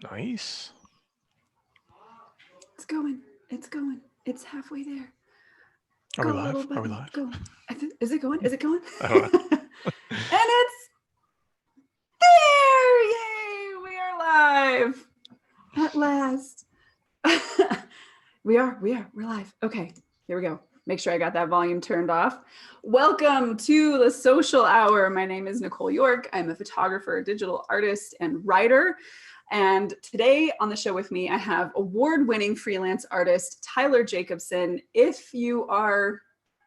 Nice. It's going. It's going. It's halfway there. Are we Go, little live? Are we buddy. live? Go. Is it going? Is it going? I don't know. And it's there. Yay. We are live. At last. We're live. Okay. Here we go. Make sure I got that volume turned off. Welcome to the Social Hour. My name is Nicole York. I'm a photographer, digital artist, and writer. And today on the show with me, I have award-winning freelance artist Tyler Jacobson. If you are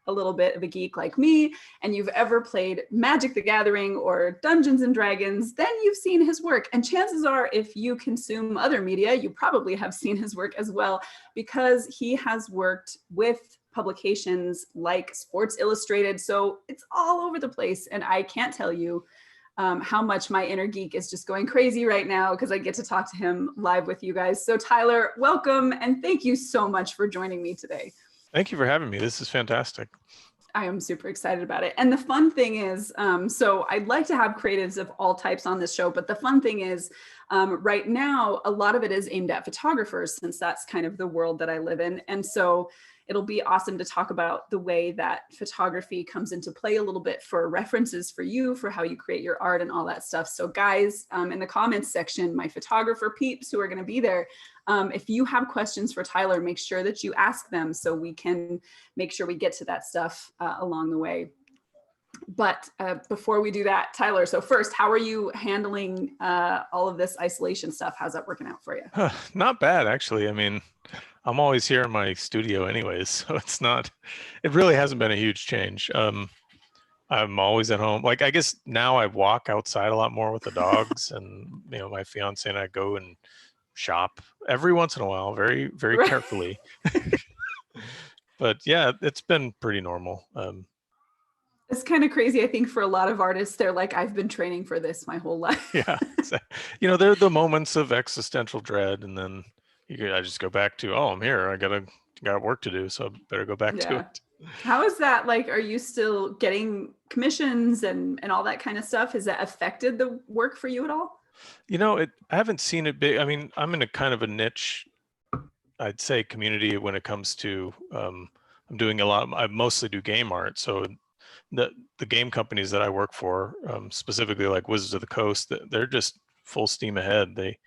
a little bit of a geek like me and you've ever played Magic the Gathering or Dungeons and Dragons, then you've seen his work. And chances are, if you consume other media, you probably have seen his work as well, because he has worked with publications like Sports Illustrated. So it's all over the place. And I can't tell you how much my inner geek is just going crazy right now because I get to talk to him live with you guys. So Tyler, welcome. And thank you so much for joining me today. Thank you for having me. This is fantastic. I am super excited about it. And the fun thing is, so I'd like to have creatives of all types on this show, but the fun thing is right now, a lot of it is aimed at photographers, since that's kind of the world that I live in. And so it'll be awesome to talk about the way that photography comes into play a little bit for references for you, for how you create your art and all that stuff. So guys, in the comments section, my photographer peeps who are going to be there, if you have questions for Tyler, make sure that you ask them so we can make sure we get to that stuff along the way. But before we do that, Tyler, so first, how are you handling all of this isolation stuff? How's that working out for you? Not bad, actually. I mean, I'm always here in my studio anyways, so it really hasn't been a huge change. I'm always at home. Like, I guess now I walk outside a lot more with the dogs and, my fiance and I go and shop every once in a while, very, very carefully. But yeah, it's been pretty normal. It's kind of crazy. I think for a lot of artists, they're like, I've been training for this my whole life. Yeah. There are the moments of existential dread, and then I just go back to, I'm here. I got work to do, so I better go back to it. How is that? Like, are you still getting commissions and all that kind of stuff? Has that affected the work for you at all? I haven't seen it big. I mean, I'm in a kind of a niche, I'd say, community when it comes to, I'm doing I mostly do game art. So the game companies that I work for, specifically like Wizards of the Coast, they're just full steam ahead. They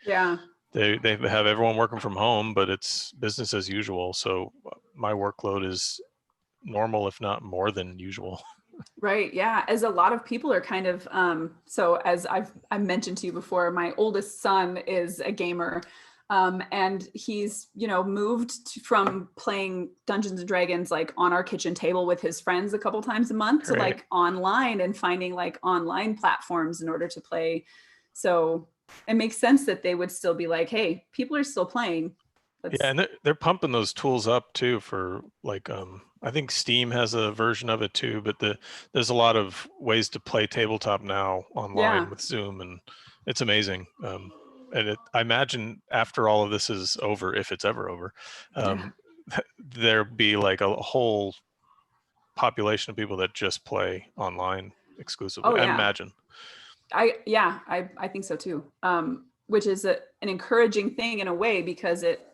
have everyone working from home, but it's business as usual. So my workload is normal, if not more than usual. Right. Yeah. As a lot of people are kind of, so as I mentioned to you before, my oldest son is a gamer. And he's, moved from playing Dungeons and Dragons like on our kitchen table with his friends a couple times a month to like online and finding like online platforms in order to play. So it makes sense that they would still be like, hey, people are still playing. And they're pumping those tools up too for like, I think Steam has a version of it too, but there's a lot of ways to play tabletop now online with Zoom, and it's amazing. And I imagine after all of this is over, if it's ever over, there'll be like a whole population of people that just play online exclusively. I imagine. I think so too. Which is an encouraging thing in a way, because it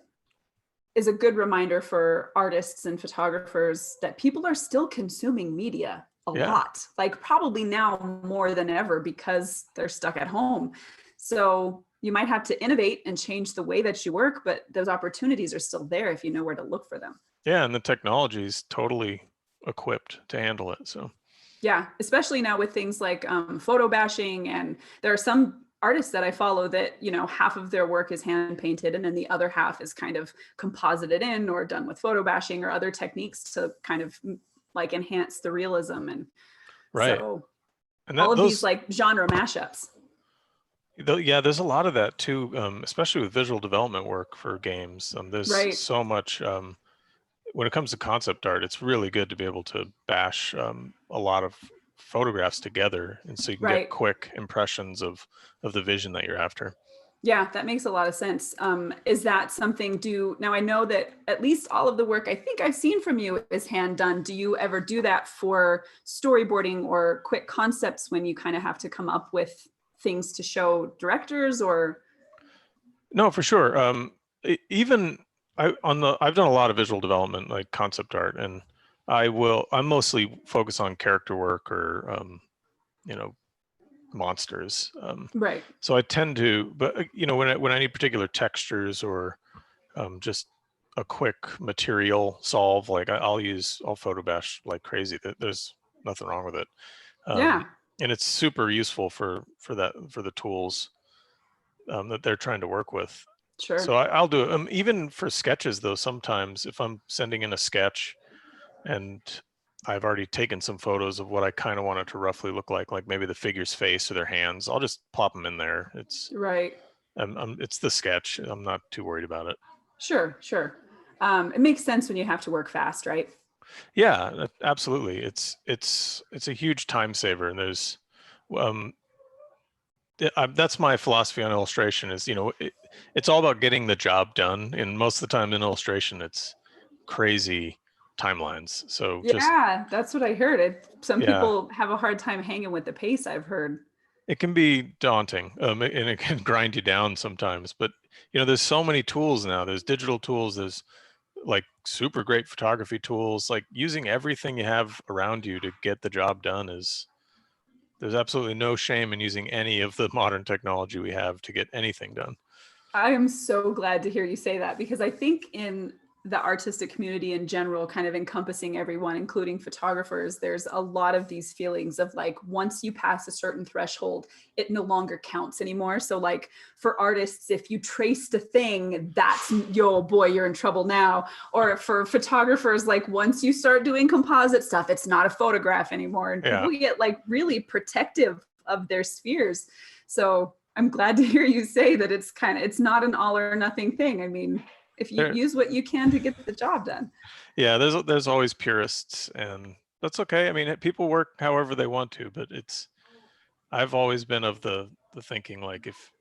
is a good reminder for artists and photographers that people are still consuming media a lot, like probably now more than ever because they're stuck at home. So you might have to innovate and change the way that you work, but those opportunities are still there if you know where to look for them. Yeah, and the technology is totally equipped to handle it. So yeah, especially now with things like photo bashing, and there are some artists that I follow that, half of their work is hand painted and then the other half is kind of composited in or done with photo bashing or other techniques to kind of like enhance the realism. And so and all of these like genre mashups. Yeah, there's a lot of that too, especially with visual development work for games. There's so much, when it comes to concept art, it's really good to be able to bash a lot of photographs together, and so you can get quick impressions of the vision that you're after. Yeah, that makes a lot of sense. Is that something now I know that at least all of the work I think I've seen from you is hand done. Do you ever do that for storyboarding or quick concepts when you kind of have to come up with things to show directors? Or No, for sure. Even I've done a lot of visual development, like concept art, and I'm mostly focus on character work or you know monsters. Right. So I tend to, but when I need particular textures or just a quick material solve, like I'll photo bash like crazy. There's nothing wrong with it, um, Yeah, and it's super useful for the tools that they're trying to work with. So sure. I'll do it. Even for sketches, though, sometimes if I'm sending in a sketch and I've already taken some photos of what I kind of want it to roughly look like maybe the figure's face or their hands, I'll just plop them in there. Right. It's the sketch. I'm not too worried about it. Sure, sure. It makes sense when you have to work fast, right? Yeah, absolutely. It's a huge time saver, and um, that's my philosophy on illustration. Is it's all about getting the job done, and most of the time in illustration, it's crazy timelines. So just Yeah, that's what I heard. Some yeah, people have a hard time hanging with the pace, I've heard. it can be daunting, and it can grind you down sometimes. But there's so many tools now. There's digital tools. There's like super great photography tools. Like using everything you have around you to get the job done is there's absolutely no shame in using any of the modern technology we have to get anything done. I am so glad to hear you say that because I think in the artistic community in general, kind of encompassing everyone, including photographers, there's a lot of these feelings of like, once you pass a certain threshold, it no longer counts anymore. So, like for artists, if you traced a thing, that's, yo, boy, you're in trouble now. Or for photographers, like once you start doing composite stuff, it's not a photograph anymore. And Yeah. people get like really protective of their spheres. So, I'm glad to hear you say that it's not an all or nothing thing. I mean, if you There, use what you can to get the job done. yeah, there's always purists, and that's okay. I mean, people work however they want to, but I've always been of the thinking like if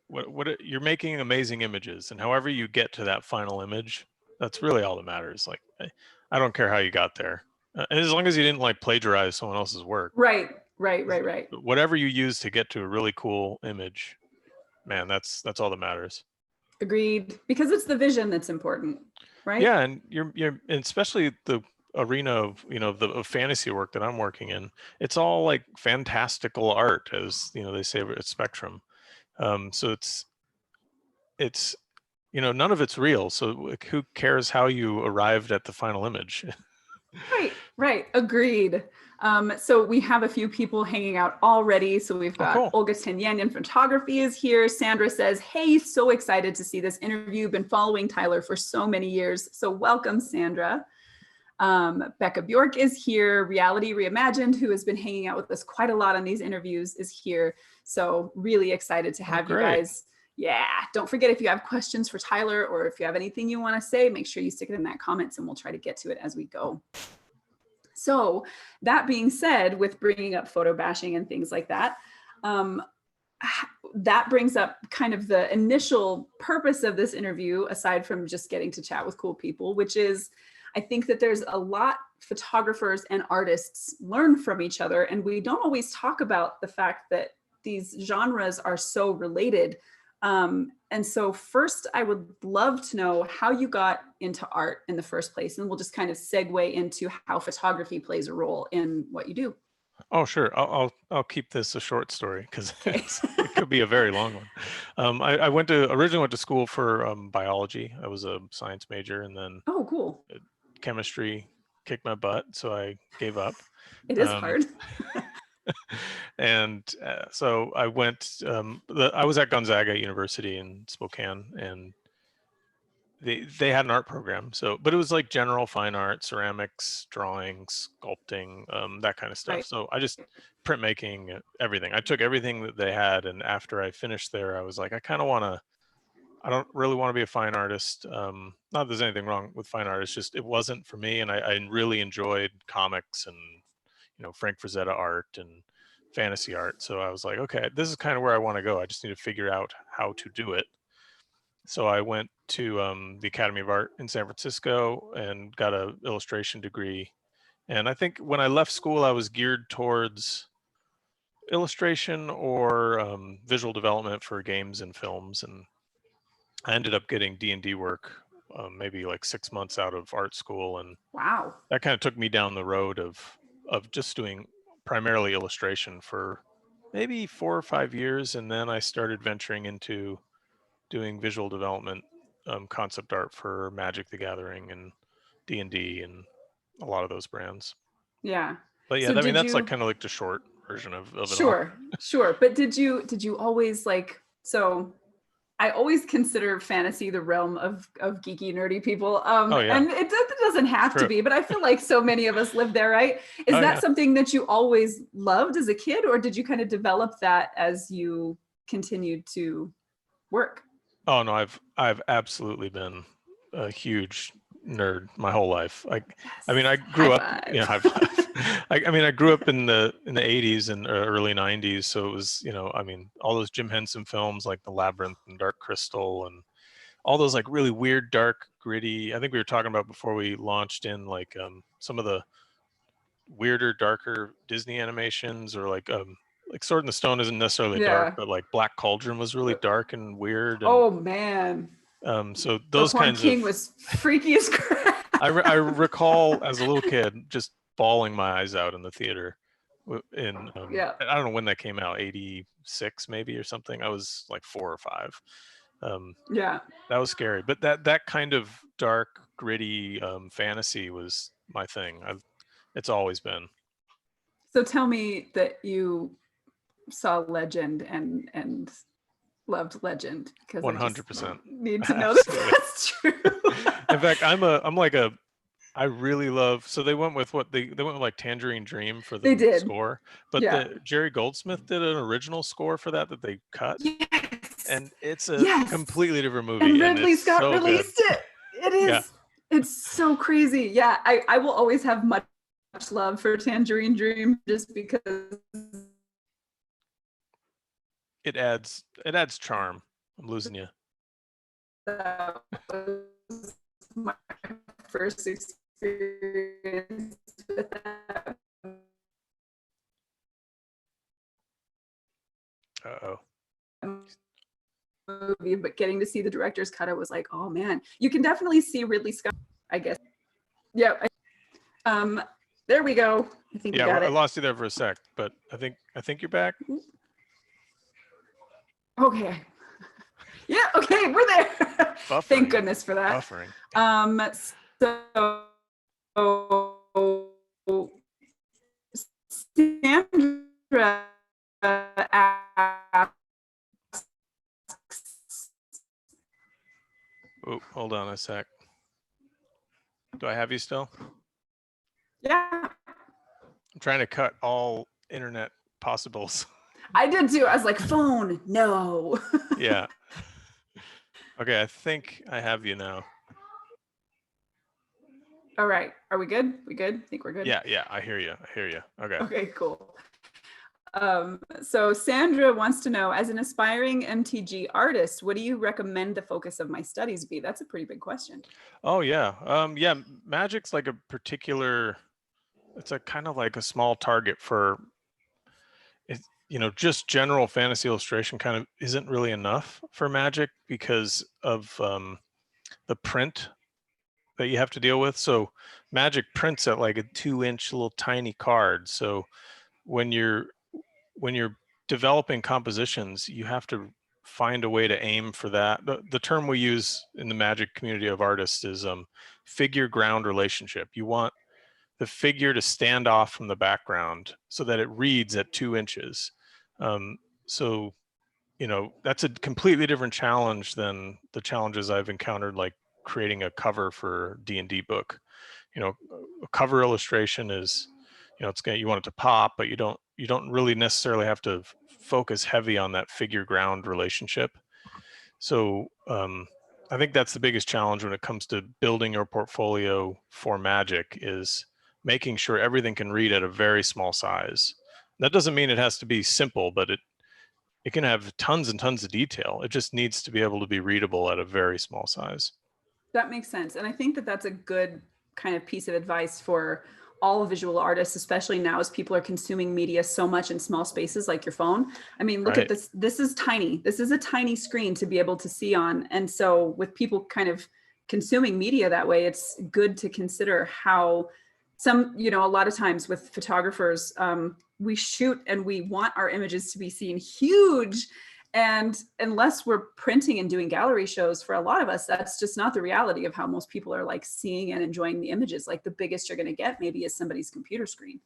you're making amazing images, and however you get to that final image, that's really all that matters. Like I don't care how you got there, and as long as you didn't like plagiarize someone else's work, Right, right, right, right. whatever you use to get to a really cool image, man, that's all that matters. Agreed. Because it's the vision that's important, right? Yeah, and and especially the arena of of fantasy work that I'm working in. It's all like fantastical art, as they say at Spectrum. So it's none of it's real. So like, who cares how you arrived at the final image? Right, right. Agreed. So we have a few people hanging out already. So we've Oh, got cool. Olga Tanyanyan Photography is here. Sandra says, hey, so excited to see this interview. Been following Tyler for so many years. So welcome, Sandra. Becca Bjork is here. Reality Reimagined, who has been hanging out with us quite a lot on these interviews, is here. So really excited to Oh, have you great. guys. Yeah, don't forget if you have questions for Tyler or if you have anything you want to say, make sure you stick it in that comments and we'll try to get to it as we go. So that being said, with bringing up photo bashing and things like that, um, that brings up kind of the initial purpose of this interview, aside from just getting to chat with cool people, which is I think that there's a lot photographers and artists learn from each other. And we don't always talk about the fact that these genres are so related. And so first, I would love to know how you got into art in the first place. And we'll just kind of segue into how photography plays a role in what you do. Oh, sure. I'll keep this a short story because Okay. it could be a very long one. I originally went to school for biology. I was a science major, and then Oh, cool. chemistry kicked my butt, so I gave up. It is Um, hard. and so I went. I was at Gonzaga University in Spokane, and they had an art program. So, but it was like general fine art, ceramics, drawing, sculpting, that kind of stuff. Right. So I just printmaking, everything. I took everything that they had, and after I finished there, I was like, I kind of want to. I don't really want to be a fine artist. Not that there's anything wrong with fine art. It's just it wasn't for me, and I really enjoyed comics and Frank Frazetta art and fantasy art. So I was like, okay, this is kind of where I want to go. I just need to figure out how to do it. So I went to the Academy of Art in San Francisco and got a illustration degree. And I think when I left school, I was geared towards illustration or visual development for games and films. And I ended up getting D&D work maybe like 6 months out of art school, and Wow. that kind of took me down the road of just doing primarily illustration for maybe 4 or 5 years, and then I started venturing into doing visual development, concept art for Magic the Gathering and D&D and a lot of those brands. Yeah. But yeah, So I mean did that's like you, kind of like the short version of it all. sure, sure. But did you always like, so I always consider fantasy the realm of geeky, nerdy people. Oh yeah, And it doesn't have to true. be, but I feel like so many of us live there, right? Is Oh that yeah. something that you always loved as a kid, or did you kind of develop that as you continued to work? Oh no, I've absolutely been a huge nerd my whole life. I mean, Yes. I High grew up, you know, five. high five. I mean, I grew up in the 80s and early 90s, so it was, you know, I mean, all those Jim Henson films like The Labyrinth and Dark Crystal and all those like really weird, dark, gritty. I think we were talking about before we launched in like some of the weirder, darker Disney animations, or like Sword in the Stone isn't necessarily dark, Yeah. but like Black Cauldron was really dark and weird, and Oh man. so The those Horn kinds of King was freaky as crap. I recall as a little kid just bawling my eyes out in the theater in Yeah. I don't know when that came out, 86 maybe or something. I was like 4 or 5. um Yeah. that was scary, but that kind of dark, gritty fantasy was my thing. It's always been. So tell me that you saw Legend and loved Legend, because I just 100%. need to know that Absolutely. that's true. In fact, I'm like a I really love, so they went with what they went with like Tangerine Dream for They the did. score, but Yeah. the Jerry Goldsmith did an original score for that they cut, Yes. and it's a Yes. completely different And movie, and Ridley it's Scott so good. released it. It Yeah, is. It's so crazy. Yeah. I will always have much love for Tangerine Dream, just because it adds charm. I'm losing you. that was my first experience with that Uh-oh. movie. But getting to see the director's cut, I was like, oh man, you can definitely see Ridley Scott, I guess. Yeah. There we go. I think we Yeah, got I it. lost you there for a sec, but I think you're back. Okay. Yeah, okay, we're there. Buffering. Thank goodness for that. Buffering. So Sandra asks, Oh, hold on a sec. Do I have you still? yeah, I'm trying to cut all internet possibles. I did too. I was like, phone, no. Yeah. Okay, I think I have you now. All right, are we good? We good? I think we're good. Yeah, I hear you. Okay. Okay, cool. So Sandra wants to know, as an aspiring MTG artist, what do you recommend the focus of my studies be? That's a pretty big question. Oh yeah. Yeah, Magic's like a particular, it's a kind of like a small target for it, you know, just general fantasy illustration kind of isn't really enough for Magic because of the print that you have to deal with. So Magic prints at like a 2-inch little tiny card. So when you're developing compositions, you have to find a way to aim for that. The term we use in the Magic community of artists is figure ground relationship. You want the figure to stand off from the background so that it reads at 2 inches. So, you know, that's a completely different challenge than the challenges I've encountered, like creating a cover for D&D book. You know, a cover illustration is, you know, you want it to pop, but you don't really necessarily have to focus heavy on that figure ground relationship. So I think that's the biggest challenge when it comes to building your portfolio for Magic, is making sure everything can read at a very small size. That doesn't mean it has to be simple, but it can have tons and tons of detail. It just needs to be able to be readable at a very small size. That makes sense. And I think that that's a good kind of piece of advice for all visual artists, especially now as people are consuming media so much in small spaces like your phone. I mean, look at this. This is tiny. This is a tiny screen to be able to see on. And so with people kind of consuming media that way, it's good to consider how some, you know, a lot of times with photographers, we shoot and we want our images to be seen huge. And unless we're printing and doing gallery shows, for a lot of us, that's just not the reality of how most people are like seeing and enjoying the images. Like the biggest you're going to get maybe is somebody's computer screen.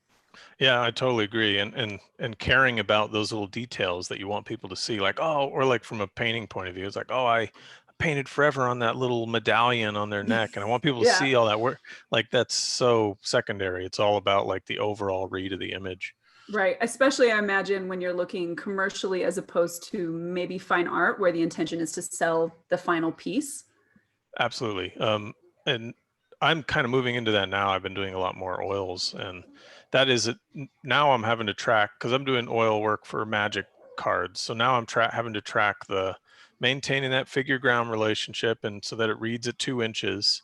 Yeah, I totally agree. And caring about those little details that you want people to see, like, oh, or like from a painting point of view, it's like, oh, I painted forever on that little medallion on their neck, and I want people to Yeah. see all that work. Like that's so secondary. It's all about like the overall read of the image. Right. Especially I imagine when you're looking commercially as opposed to maybe fine art where the intention is to sell the final piece. Absolutely. And I'm kind of moving into that now. I've been doing a lot more oils, and that is it. Now I'm having to track, because I'm doing oil work for Magic cards. So now I'm having to track the maintaining that figure ground relationship, and so that it reads at 2 inches.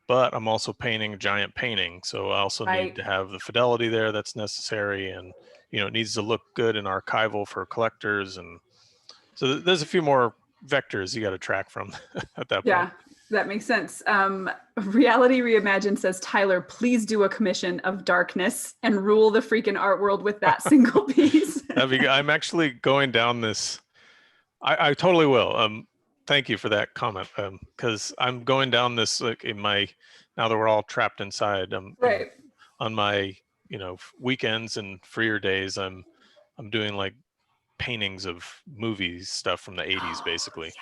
But I'm also painting a giant painting, so I also need to have the fidelity there that's necessary, and you know, it needs to look good and archival for collectors, and so there's a few more vectors you got to track from at that point. Yeah, that makes sense. Reality Reimagined says, Tyler, please do a commission of Darkness and rule the freaking art world with that single piece. I'm actually going down this. I totally will. Thank you for that comment. Because I'm going down this, like, in my, now that we're all trapped inside, right. On my, you know, weekends and freer days, I'm doing like paintings of movies stuff from the 80s, basically.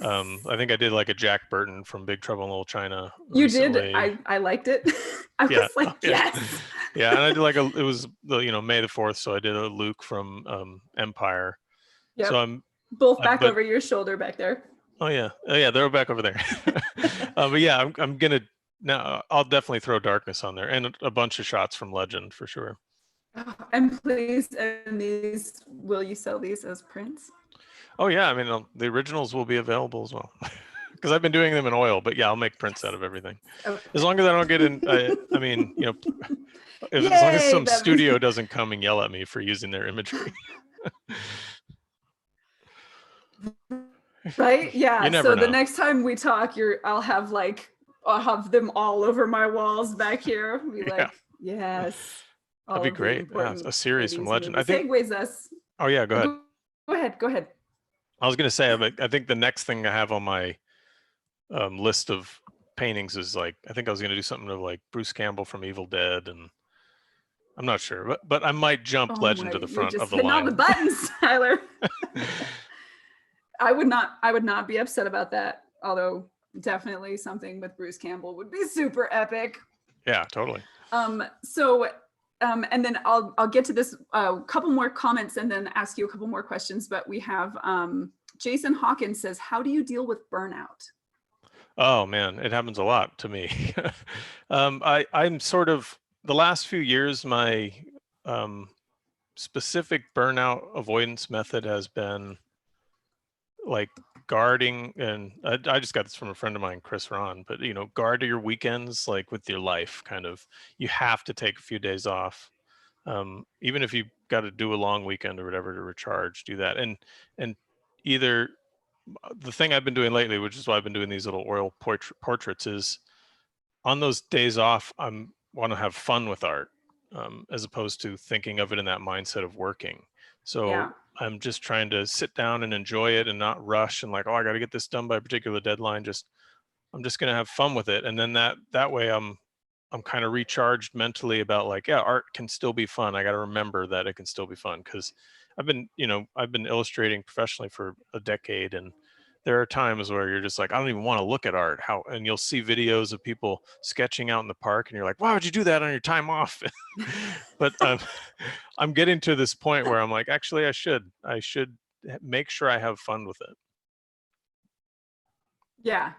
Yes. I think I did like a Jack Burton from Big Trouble in Little China recently. You did. I liked it. I was like, yes. Yeah, and I did like it was the, you know, May the 4th, so I did a Luke from Empire. Yep. So I'm both back over your shoulder back there. Oh yeah, they're back over there. But yeah, I'm gonna now. I'll definitely throw Darkness on there, and a bunch of shots from Legend for sure. And please, and these, will you sell these as prints? Oh yeah, I mean the originals will be available as well, because I've been doing them in oil. But yeah, I'll make prints out of everything, as long as I don't get in. I mean, you know, as long as some studio doesn't come and yell at me for using their imagery. Right? Yeah. You never so know. The next time we talk, I'll have them all over my walls back here. Be like, yes. That'd be great. Yeah, a series from Legend. I think segues us. Oh yeah, go ahead. Go ahead. I was gonna say, I think the next thing I have on my list of paintings is like, I think I was gonna do something of like Bruce Campbell from Evil Dead, and I'm not sure, but I might jump Legend to the front of the line. All the buttons, Tyler. I would not be upset about that. Although definitely something with Bruce Campbell would be super epic. Yeah, totally. And then I'll get to this couple more comments and then ask you a couple more questions. But we have Jason Hawkins says, how do you deal with burnout? Oh man, it happens a lot to me. I'm sort of, the last few years, my specific burnout avoidance method has been like guarding, and I just got this from a friend of mine, Chris Ron, but you know, guard your weekends like with your life, kind of. You have to take a few days off, even if you got to do a long weekend or whatever to recharge, do that. And either the thing I've been doing lately, which is why I've been doing these little oil portraits, is on those days off, I'm want to have fun with art, as opposed to thinking of it in that mindset of working. So yeah. I'm just trying to sit down and enjoy it and not rush and like, oh, I got to get this done by a particular deadline. I'm just going to have fun with it. And then that way I'm kind of recharged mentally about like, yeah, art can still be fun. I got to remember that it can still be fun, because I've been illustrating professionally for a decade, and there are times where you're just like, I don't even want to look at art. And you'll see videos of people sketching out in the park, and you're like, why would you do that on your time off? But I'm getting to this point where I'm like, actually, I should make sure I have fun with it. Yeah.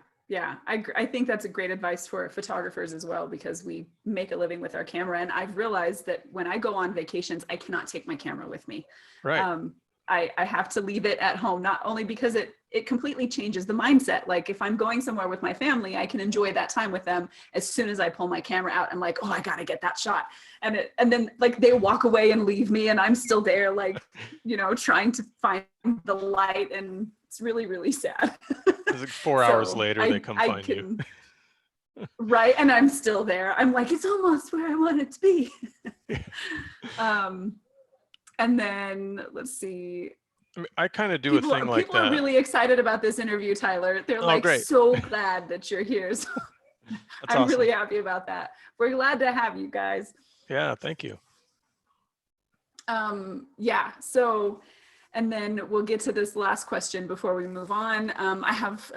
I think that's a great advice for photographers as well, because we make a living with our camera. And I've realized that when I go on vacations, I cannot take my camera with me. Right. I have to leave it at home, not only because it it completely changes the mindset. Like if I'm going somewhere with my family, I can enjoy that time with them. As soon as I pull my camera out, I'm like, oh, I gotta get that shot. And then like they walk away and leave me, and I'm still there, like, you know, trying to find the light, and it's really, really sad. It's like 4 hours So later, they come find you. Right, and I'm still there. I'm like, it's almost where I want it to be. And then let's see. I mean, I kind of do a thing like People that. are really excited about this interview, Tyler. They're like, great. so glad that you're here. So I'm awesome. really happy about that. We're glad to have you guys. Yeah, thank you. Yeah, so, and then we'll get to this last question before we move on. I have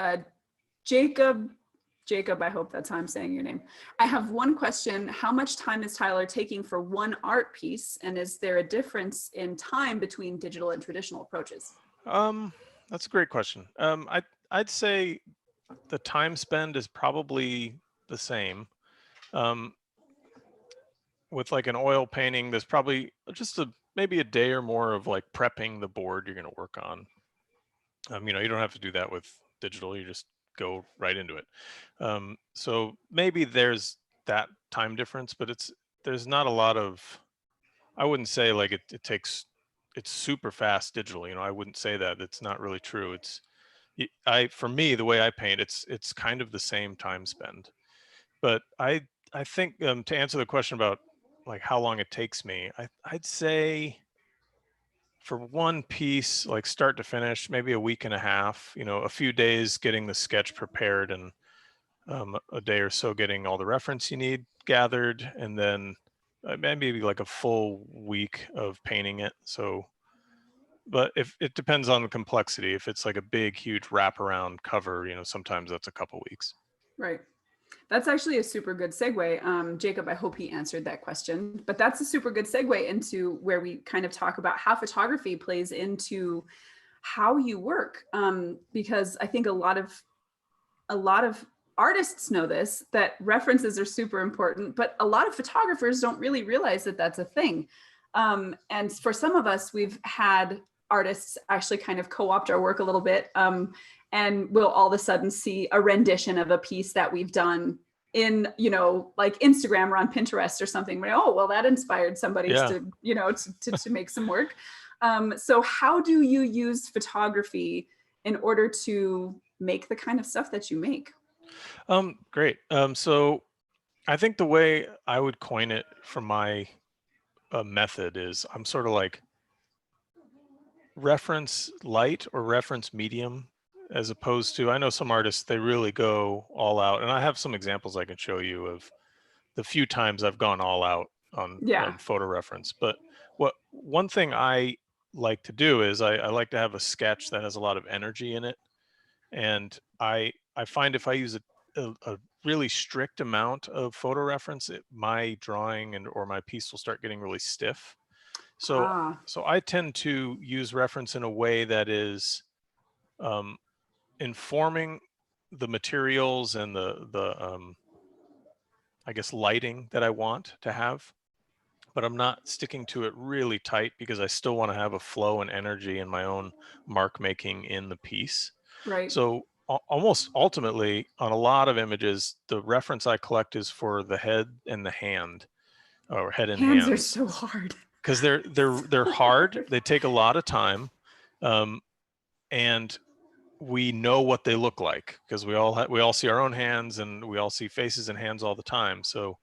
Jacob, I hope that's how I'm saying your name. I have one question. How much time is Tyler taking for one art piece? And is there a difference in time between digital and traditional approaches? That's a great question. I'd say the time spend is probably the same. With like an oil painting, there's probably just maybe a day or more of like prepping the board you're going to work on. You know, you don't have to do that with digital. You just go right into it. So maybe there's that time difference, but there's not a lot of, I wouldn't say like it's super fast digital. You know, I wouldn't say that. It's not really true. For me, the way I paint, it's kind of the same time spend. But I think to answer the question about like how long it takes me, I'd say for one piece, like start to finish, maybe a week and a half, you know, a few days getting the sketch prepared, and a day or so getting all the reference you need gathered, and then maybe like a full week of painting it. So, but if it depends on the complexity, if it's like a big, huge wraparound cover, you know, sometimes that's a couple weeks. Right. That's actually a super good segue. Jacob, I hope he answered that question, but that's a super good segue into where we kind of talk about how photography plays into how you work. Because I think a lot of artists know this, that references are super important, but a lot of photographers don't really realize that that's a thing. And for some of us, we've had artists actually kind of co-opt our work a little bit. And we'll all of a sudden see a rendition of a piece that we've done in, you know, like Instagram or on Pinterest or something. Oh, well, that inspired somebody to, you know, to make some work. So how do you use photography in order to make the kind of stuff that you make? Great. So I think the way I would coin it from my method is I'm sort of like reference light or reference medium, as opposed to, I know some artists, they really go all out. And I have some examples I can show you of the few times I've gone all out on photo reference. But one thing I like to do is I like to have a sketch that has a lot of energy in it. And I find if I use a really strict amount of photo reference, my drawing or my piece will start getting really stiff. So I tend to use reference in a way that is informing the materials and the I guess lighting that I want to have, but I'm not sticking to it really tight because I still want to have a flow and energy in my own mark making in the piece. Right. So almost ultimately on a lot of images, the reference I collect is for the head and the hand, or head and hands. Hands are so hard. Because they're hard. They take a lot of time, and we know what they look like because we all see our own hands, and we all see faces and hands all the time. So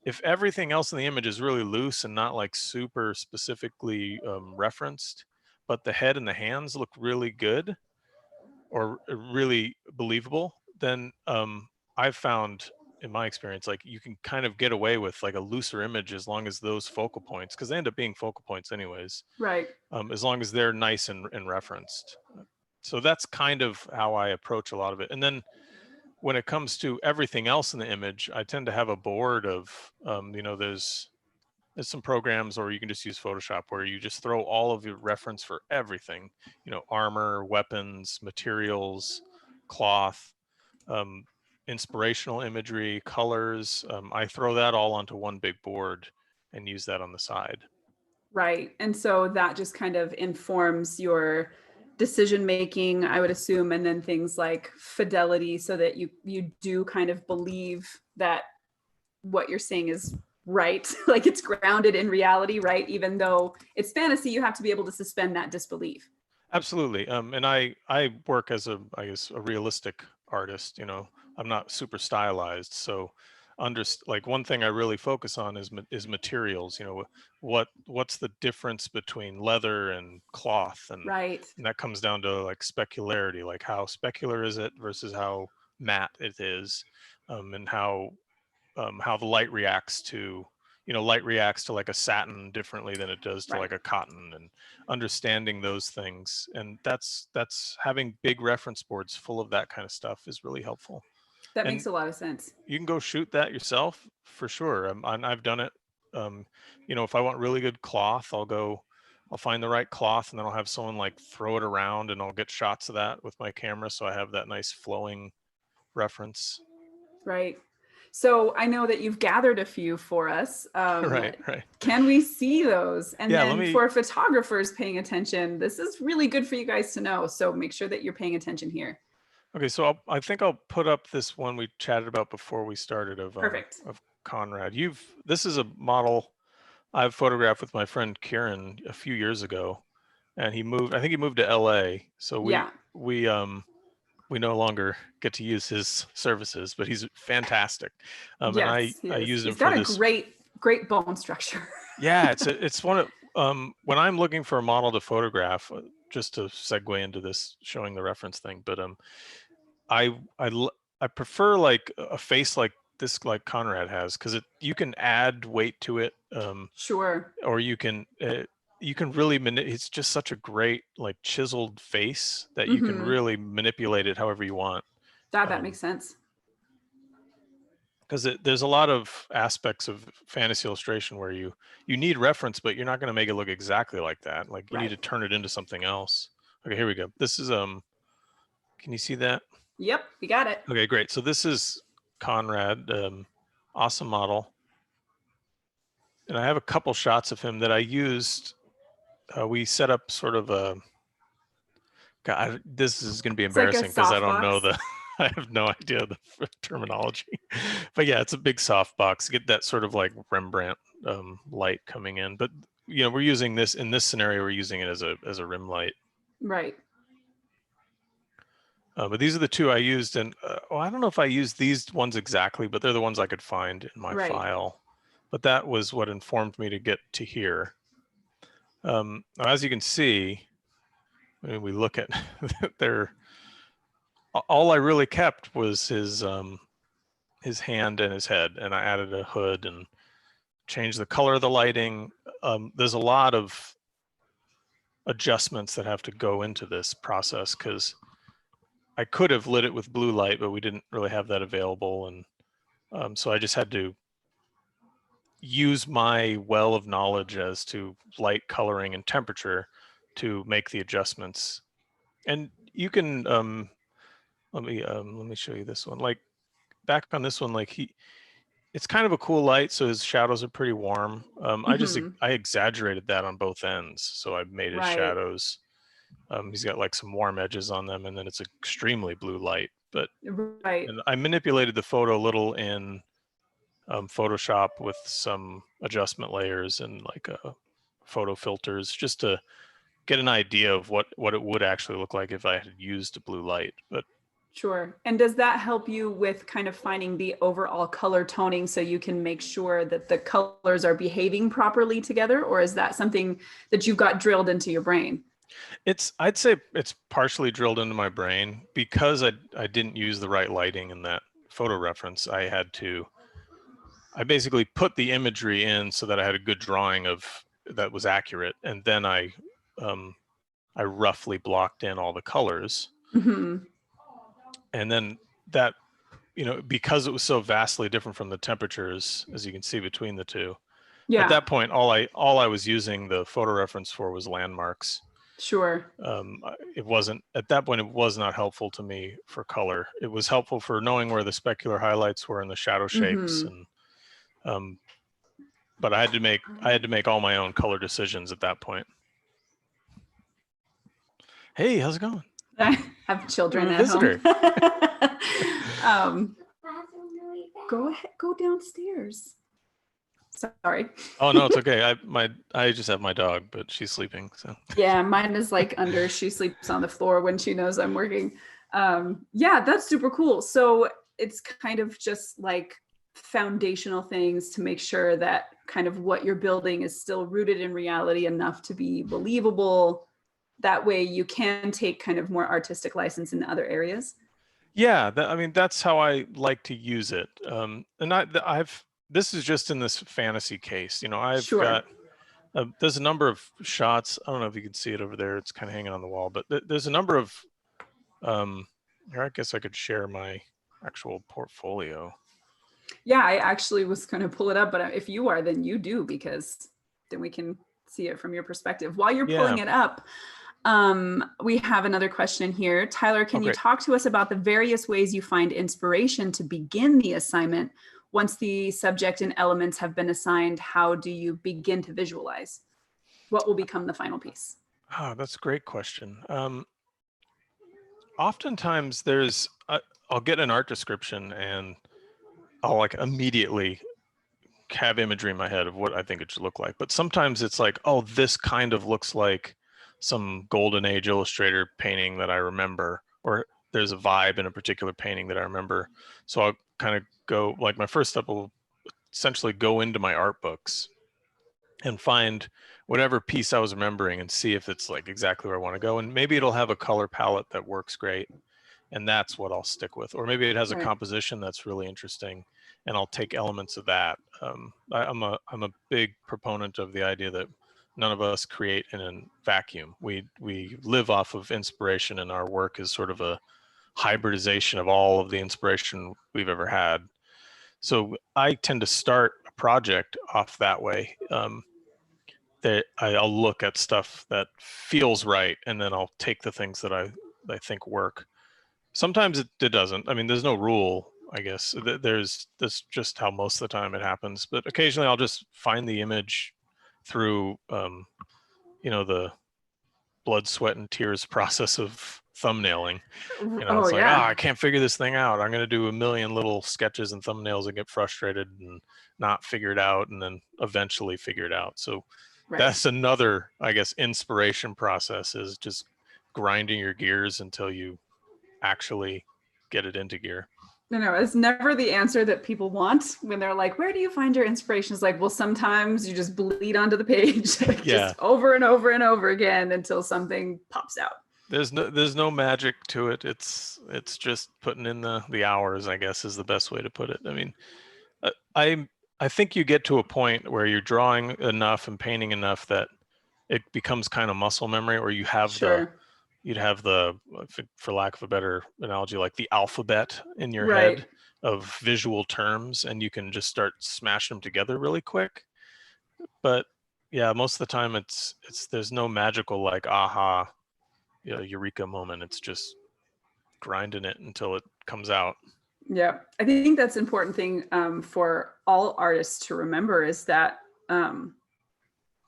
if everything else in the image is really loose and not like super specifically referenced, but the head and the hands look really good or really believable, then I've found in my experience, like you can kind of get away with like a looser image as long as those focal points, because they end up being focal points anyways. Right. As long as they're nice and referenced. So that's kind of how I approach a lot of it. And then when it comes to everything else in the image, I tend to have a board of, you know, there's some programs, or you can just use Photoshop, where you just throw all of your reference for everything, you know, armor, weapons, materials, cloth, inspirational imagery, colors. I throw that all onto one big board and use that on the side. Right. And so that just kind of informs your decision making, I would assume, and then things like fidelity, so that you do kind of believe that what you're saying is right, like it's grounded in reality, right? Even though it's fantasy, you have to be able to suspend that disbelief. Absolutely. And I work as I guess a realistic artist. I'm not super stylized, so like one thing I really focus on is materials. What's the difference between leather and cloth, and Right. that comes down to like specularity, like how specular is it versus how matte it is, and how the light reacts to light reacts to like a satin differently than it does to Right. like a cotton, and understanding those things. And that's having big reference boards full of that kind of stuff is really helpful. That And makes a lot of sense. you can go shoot that yourself for sure. I've done it. um, if I want really good cloth, I'll find the right cloth, and then I'll have someone like throw it around, and I'll get shots of that with my camera, so I have that nice flowing reference. Right. So I know that you've gathered a few for us. Right. Can we see those? And Yeah, then for photographers paying attention, this is really good for you guys to know. So make sure that you're paying attention here. Okay, so I think I'll put up this one we chatted about before we started Perfect. of Conrad. This is a model I've photographed with my friend Kieran a few years ago, and I think he moved to LA, so Yeah. we no longer get to use his services, but he's fantastic. And I Yes, he is. use him He's for got a this. great bone structure. Yeah, it's one of when I'm looking for a model to photograph, just to segue into this showing the reference thing, but I prefer like a face like this, like Conrad has, because you can add weight to it, Sure. or you can really it's just such a great like chiseled face that you can Mm-hmm. really manipulate it however you want. That makes sense. Because there's a lot of aspects of fantasy illustration where you need reference, but you're not going to make it look exactly like that. Like you need Right. to turn it into something else. Okay, here we go. This is can you see that? Yep, you got it. Okay, great. So this is Conrad, awesome model. And I have a couple shots of him that I used. We set up sort of a, God, this is going to be It's like a embarrassing because I don't know softbox. I have no idea the terminology. But yeah, it's a big softbox. Get that sort of like Rembrandt light coming in. But we're using this in this scenario. We're using it as a rim light. Right. But these are the two I used, and I don't know if I used these ones exactly, but they're the ones I could find in my Right. file. But that was what informed me to get to here. As you can see, when we look at their, all I really kept was his hand and his head, and I added a hood and changed the color of the lighting. There's a lot of adjustments that have to go into this process, because I could have lit it with blue light, but we didn't really have that available, and so I just had to use my well of knowledge as to light, coloring, and temperature to make the adjustments. And you can let me show you this one. Like back on this one, like it's kind of a cool light, so his shadows are pretty warm. Mm-hmm. I exaggerated that on both ends, so I made his Right. shadows. He's got like some warm edges on them, and then it's extremely blue light. But Right. and I manipulated the photo a little in Photoshop with some adjustment layers and like photo filters, just to get an idea of what it would actually look like if I had used a blue light. But Sure. And does that help you with kind of finding the overall color toning so you can make sure that the colors are behaving properly together? Or is that something that you've got drilled into your brain? I'd say it's partially drilled into my brain, because I didn't use the right lighting in that photo reference. I basically put the imagery in so that I had a good drawing that was accurate, and then I roughly blocked in all the colors, Mm-hmm. and then that, because it was so vastly different from the temperatures, as you can see between the two. At Yeah, that point, all I was using the photo reference for was landmarks. sure. It wasn't, at that point, it was not helpful to me for color. It was helpful for knowing where the specular highlights were and the shadow shapes, Mm-hmm. and but I had to make all my own color decisions at that point. Hey, how's it going? I have We have children a at home. visitor. Go ahead, go downstairs. Sorry. Oh no, it's okay. I just have my dog, but she's sleeping. So Yeah, mine is like under, she sleeps on the floor when she knows I'm working. Yeah, that's super cool. So it's kind of just like foundational things to make sure that kind of what you're building is still rooted in reality enough to be believable. That way you can take kind of more artistic license in other areas. yeah, I mean that's how I like to use it. And I've this is just in this fantasy case. I've got Sure. there's a number of shots. I don't know if you can see it over there. It's kind of hanging on the wall, but there's a number of here. I guess I could share my actual portfolio. Yeah, I actually was going to pull it up, but if you are, then you do, because then we can see it from your perspective. While you're Yeah. pulling it up, we have another question here. Tyler, can you great. talk to us about the various ways you find inspiration to begin the assignment? Once the subject and elements have been assigned, how do you begin to visualize? What will become the final piece? Oh, that's a great question. Oftentimes I'll get an art description and I'll like immediately have imagery in my head of what I think it should look like. But sometimes it's like, oh, this kind of looks like some golden age illustrator painting that I remember, or there's a vibe in a particular painting that I remember. So I'll kind of go, like my first step will essentially go into my art books and find whatever piece I was remembering and see if it's like exactly where I want to go. And maybe it'll have a color palette that works great, and that's what I'll stick with. Or maybe it has a Right. composition that's really interesting, and I'll take elements of that. I'm a big proponent of the idea that none of us create in a vacuum. We live off of inspiration, and our work is sort of a hybridization of all of the inspiration we've ever had. So I tend to start a project off that way. That I'll look at stuff that feels right, and then I'll take the things that I think work. Sometimes it doesn't. I mean, there's no rule, I guess. That's just how most of the time it happens. But occasionally I'll just find the image through, the blood, sweat, and tears process of thumbnailing. Oh, It's like, yeah. I can't figure this thing out. I'm going to do a million little sketches and thumbnails and get frustrated and not figure it out, and then eventually figure it out. So Right. that's another, I guess, inspiration process, is just grinding your gears until you actually get it into gear. No, it's never the answer that people want when they're like, where do you find your inspiration? It's like, well, sometimes you just bleed onto the page Yeah. just over and over and over again until something pops out. There's no magic to it. It's just putting in the hours, I guess, is the best way to put it. I mean, I think you get to a point where you're drawing enough and painting enough that it becomes kind of muscle memory, or you have Sure. you'd have for lack of a better analogy, like the alphabet in your Right. head of visual terms, and you can just start smashing them together really quick. But yeah, most of the time it's there's no magical like aha, eureka moment. It's just grinding it until it comes out. Yeah, I think that's an important thing for all artists to remember, is that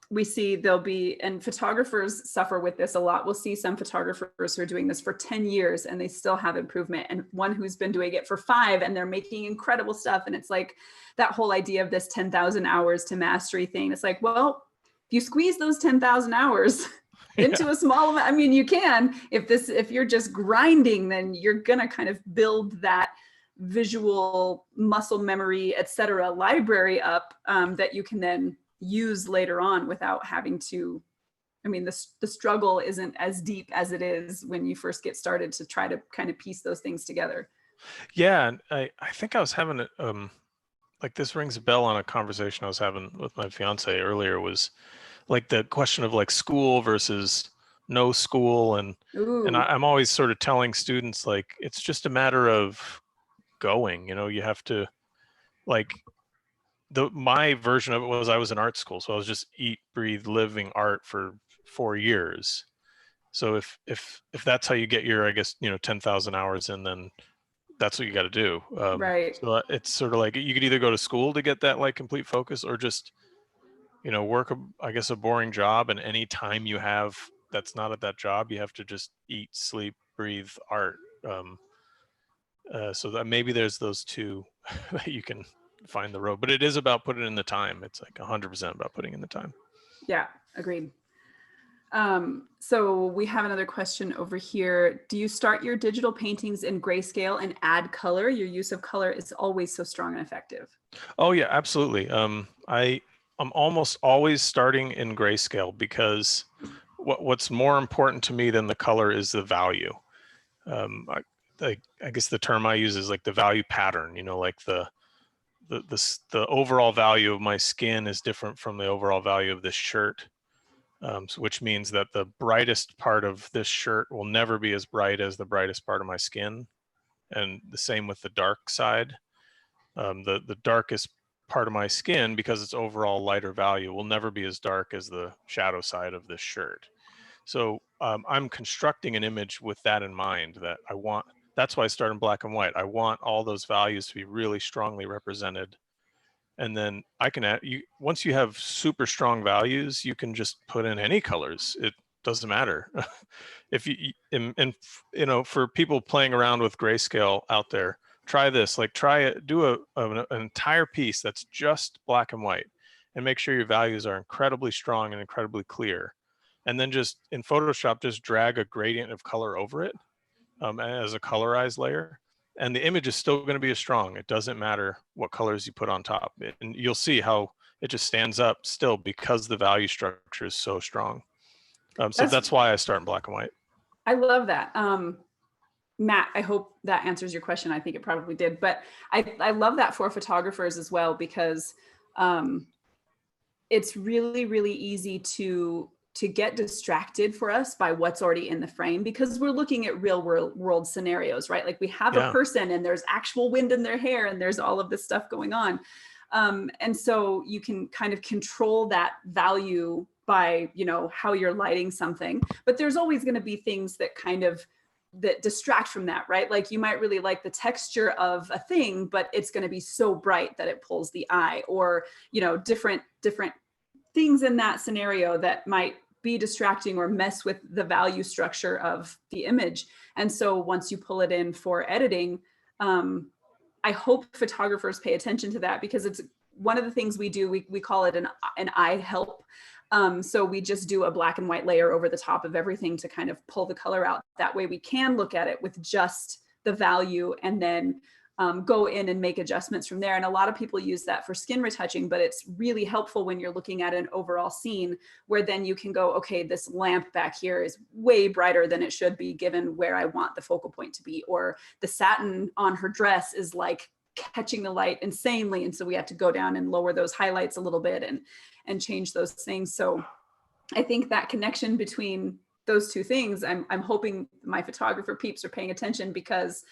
we see there'll be, and photographers suffer with this a lot. We'll see some photographers who are doing this for 10 years and they still have improvement, and one who's been doing it for 5 and they're making incredible stuff. And it's like that whole idea of this 10,000 hours to mastery thing. It's like, well, if you squeeze those 10,000 hours into a small amount, I mean, you can. If you're just grinding, then you're gonna kind of build that visual muscle memory, etc., library up that you can then use later on without having to. I mean, the struggle isn't as deep as it is when you first get started to try to kind of piece those things together. Yeah, and I think I was having like, this rings a bell on a conversation I was having with my fiance earlier, was like the question of like school versus no school. And Ooh. I'm always sort of telling students, like, it's just a matter of going. You have to, like, my version of it was I was in art school, so I was just eat, breathe, living art for 4 years. So if that's how you get your, I guess, 10,000 hours in, then that's what you got to do. Right. So it's sort of like you could either go to school to get that like complete focus, or just work I guess a boring job, and any time you have that's not at that job. You have to just eat, sleep, breathe art. So that maybe there's those two that you can find the road, but it is about putting in the time. It's like 100% about putting in the time. Yeah, agreed. So we have another question over here. Do you start your digital paintings in grayscale and add color? Your use of color is always so strong and effective. Oh yeah, absolutely. I'm almost always starting in grayscale because what's more important to me than the color is the value. I guess the term I use is like the value pattern, like the overall value of my skin is different from the overall value of this shirt. Which means that the brightest part of this shirt will never be as bright as the brightest part of my skin. And the same with the dark side. The darkest part of my skin, because it's overall lighter value, will never be as dark as the shadow side of this shirt. So I'm constructing an image with that in mind, that I want. That's why I start in black and white. I want all those values to be really strongly represented. And then I can add, once you have super strong values, you can just put in any colors. It doesn't matter. If and for people playing around with grayscale out there, try this. Like do an entire piece that's just black and white, and make sure your values are incredibly strong and incredibly clear. And then just in Photoshop, just drag a gradient of color over it as a colorized layer. And the image is still going to be as strong. It doesn't matter what colors you put on top. And you'll see how it just stands up still because the value structure is so strong. So that's why I start in black and white. I love that. Matt, I hope that answers your question. I think it probably did. But I love that for photographers as well, because it's really, really easy to get distracted for us by what's already in the frame, because we're looking at real world scenarios, right? Like we have a person and there's actual wind in their hair and there's all of this stuff going on. And so you can kind of control that value by, how you're lighting something, but there's always going to be things that that distract from that, right? Like you might really like the texture of a thing, but it's going to be so bright that it pulls the eye, or, different things in that scenario that might be distracting or mess with the value structure of the image. And so once you pull it in for editing, I hope photographers pay attention to that, because it's one of the things we do. We call it an eye help. So we just do a black and white layer over the top of everything to kind of pull the color out. That way we can look at it with just the value, and then go in and make adjustments from there. And a lot of people use that for skin retouching, but it's really helpful when you're looking at an overall scene, where then you can go, okay, this lamp back here is way brighter than it should be given where I want the focal point to be, or the satin on her dress is like catching the light insanely. And so we have to go down and lower those highlights a little bit and change those things. So I think that connection between those two things, I'm hoping my photographer peeps are paying attention, because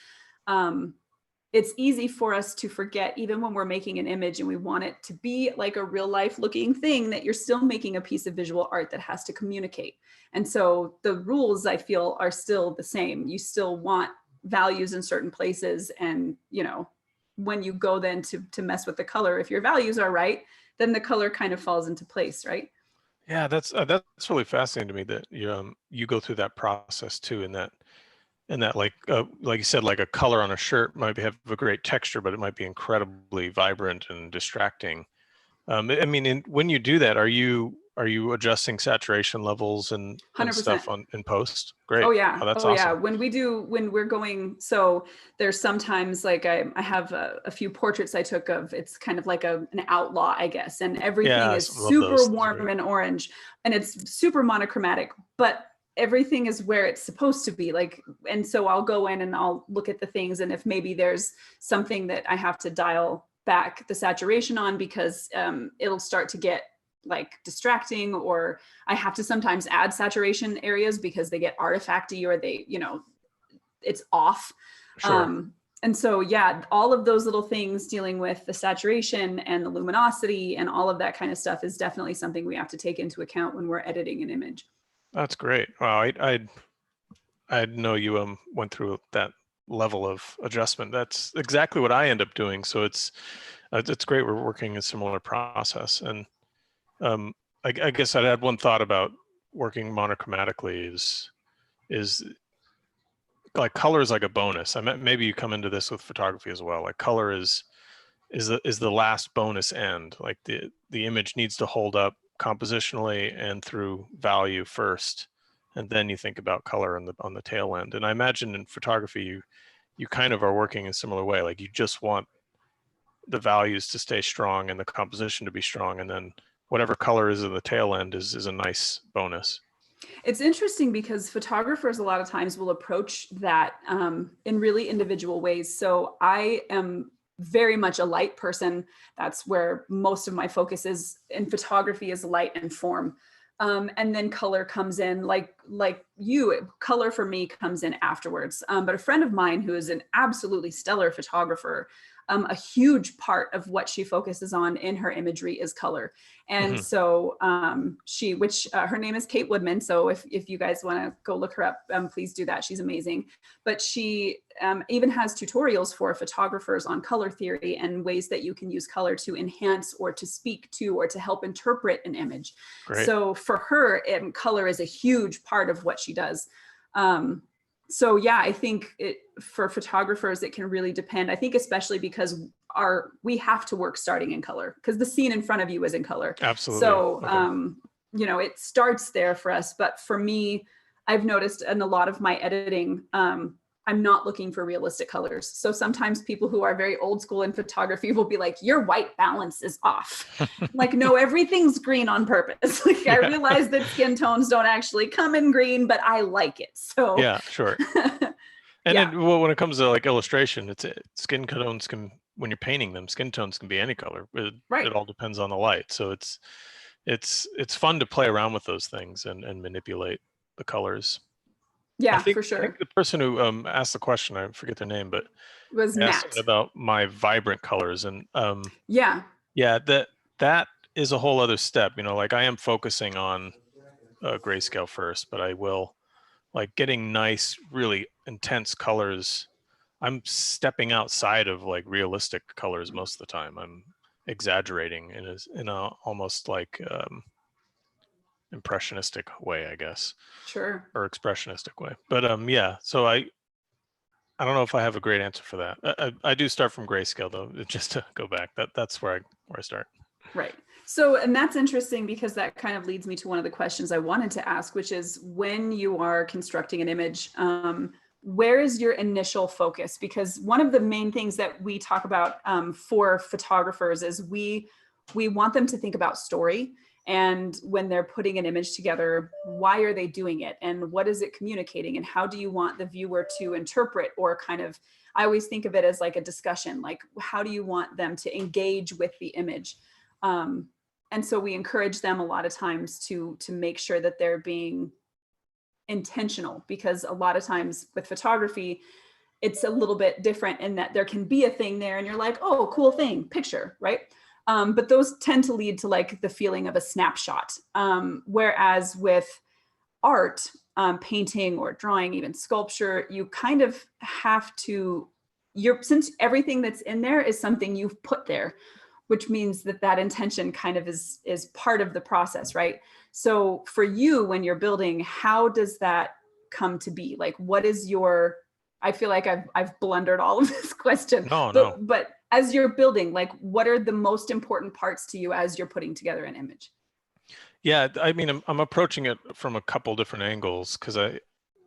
it's easy for us to forget, even when we're making an image and we want it to be like a real life looking thing, that you're still making a piece of visual art that has to communicate. And so the rules, I feel, are still the same. You still want values in certain places. And, when you go then to mess with the color, if your values are right, then the color kind of falls into place, right? Yeah, that's really fascinating to me that you go through that process too, and that like you said, like a color on a shirt might have a great texture, but it might be incredibly vibrant and distracting. I mean, when you do that, are you adjusting saturation levels and 100%. stuff in post? Great. Oh yeah. That's oh awesome. yeah. When we're going, so there's sometimes like I have a few portraits I took of, it's kind of like an outlaw, I guess. And everything is super warm and orange, and it's super monochromatic, but everything is where it's supposed to be. Like, and so I'll go in and I'll look at the things. And if maybe there's something that I have to dial back the saturation on, because it'll start to get like distracting, or I have to sometimes add saturation areas because they get artifacty, or they, it's off. Sure. And so, yeah, all of those little things dealing with the saturation and the luminosity and all of that kind of stuff is definitely something we have to take into account when we're editing an image. That's great. Wow. I know you went through that level of adjustment. That's exactly what I end up doing. So it's great. We're working a similar process. And I guess I'd add one thought about working monochromatically is like color is like a bonus. Maybe you come into this with photography as well. Like color is the last bonus end. Like the image needs to hold up compositionally and through value first, and then you think about color on the tail end. And I imagine in photography you kind of are working in a similar way. Like you just want the values to stay strong and the composition to be strong, and then whatever color is in the tail end is a nice bonus. It's interesting because photographers a lot of times will approach that in really individual ways. So I am very much a light person. That's where most of my focus is in photography, is light and form. And then color comes in, like you, color for me comes in afterwards. But a friend of mine who is an absolutely stellar photographer, a huge part of what she focuses on in her imagery is color. And so her name is Kate Woodman. So if you guys want to go look her up, please do that. She's amazing. But she even has tutorials for photographers on color theory and ways that you can use color to enhance or to speak to or to help interpret an image. Great. So for her, color is a huge part of what she does. So yeah, I think for photographers, it can really depend. I think especially because we have to work starting in color because the scene in front of you is in color. Absolutely. So, okay. It starts there for us. But for me, I've noticed in a lot of my editing, I'm not looking for realistic colors. So sometimes people who are very old school in photography will be like, your white balance is off. Like, no, everything's green on purpose. Like, yeah. I realize that skin tones don't actually come in green, but I like it. So yeah, sure. And yeah. then, well, when it comes to like illustration, skin tones can, when you're painting them, skin tones can be any color. It all depends on the light. So it's fun to play around with those things and manipulate the colors. Yeah, for sure. I think the person who asked the question, I forget their name, but it was Matt, about my vibrant colors. And yeah, that is a whole other step. Like I am focusing on grayscale first, but I will, like, getting nice, really intense colors. I'm stepping outside of like realistic colors most of the time. I'm exaggerating in a almost like impressionistic way, I guess. Sure. Or expressionistic way. But yeah, so I don't know if I have a great answer for that. I do start from grayscale though, just to go back. That's where I start. Right. So, and that's interesting because that kind of leads me to one of the questions I wanted to ask, which is when you are constructing an image, where is your initial focus? Because one of the main things that we talk about for photographers is we want them to think about story. And when they're putting an image together, why are they doing it? And what is it communicating? And how do you want the viewer to interpret or kind of, I always think of it as like a discussion, like how do you want them to engage with the image? And so we encourage them a lot of times to make sure that they're being intentional, because a lot of times with photography, it's a little bit different in that there can be a thing there and you're like, oh, cool thing, picture, right? But those tend to lead to like the feeling of a snapshot. Whereas with art, painting or drawing, even sculpture, you kind of have to, since everything that's in there is something you've put there, which means that intention kind of is part of the process, right? So for you, when you're building, how does that come to be? Like, what is I feel like I've blundered all of this question. No. But as you're building, like, what are the most important parts to you as you're putting together an image? Yeah, I mean, I'm approaching it from a couple different angles because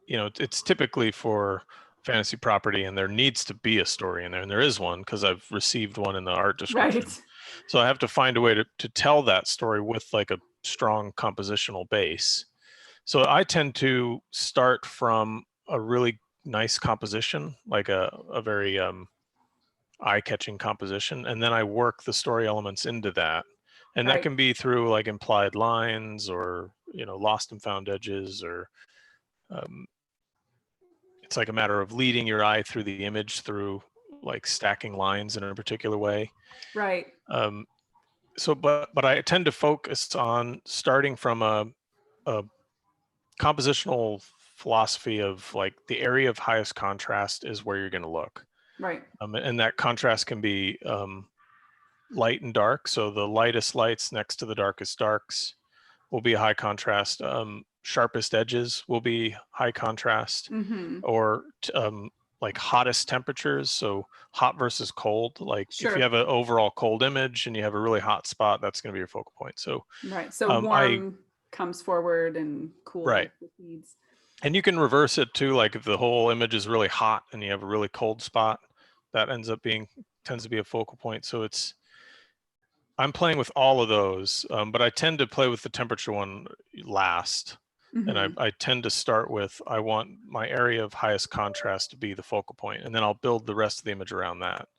it's typically for fantasy property and there needs to be a story in there, and there is one because I've received one in the art description. Right. So I have to find a way to tell that story with like a strong compositional base. So I tend to start from a really nice composition, like a very eye-catching composition, and then I work the story elements into that. And that can be through like implied lines or, lost and found edges, or it's like a matter of leading your eye through the image through like stacking lines in a particular way. Right. So, but I tend to focus on starting from a compositional philosophy of like the area of highest contrast is where you're going to look. Right. And that contrast can be light and dark. So the lightest lights next to the darkest darks, will be high contrast. Sharpest edges will be high contrast, or like hottest temperatures. So hot versus cold. Like if you have an overall cold image and you have a really hot spot, that's going to be your focal point. So right. So warm comes forward and cool recedes. And you can reverse it too. Like if the whole image is really hot and you have a really cold spot, that tends to be a focal point. So I'm playing with all of those, but I tend to play with the temperature one last. And I tend to start with, I want my area of highest contrast to be the focal point, and then I'll build the rest of the image around that.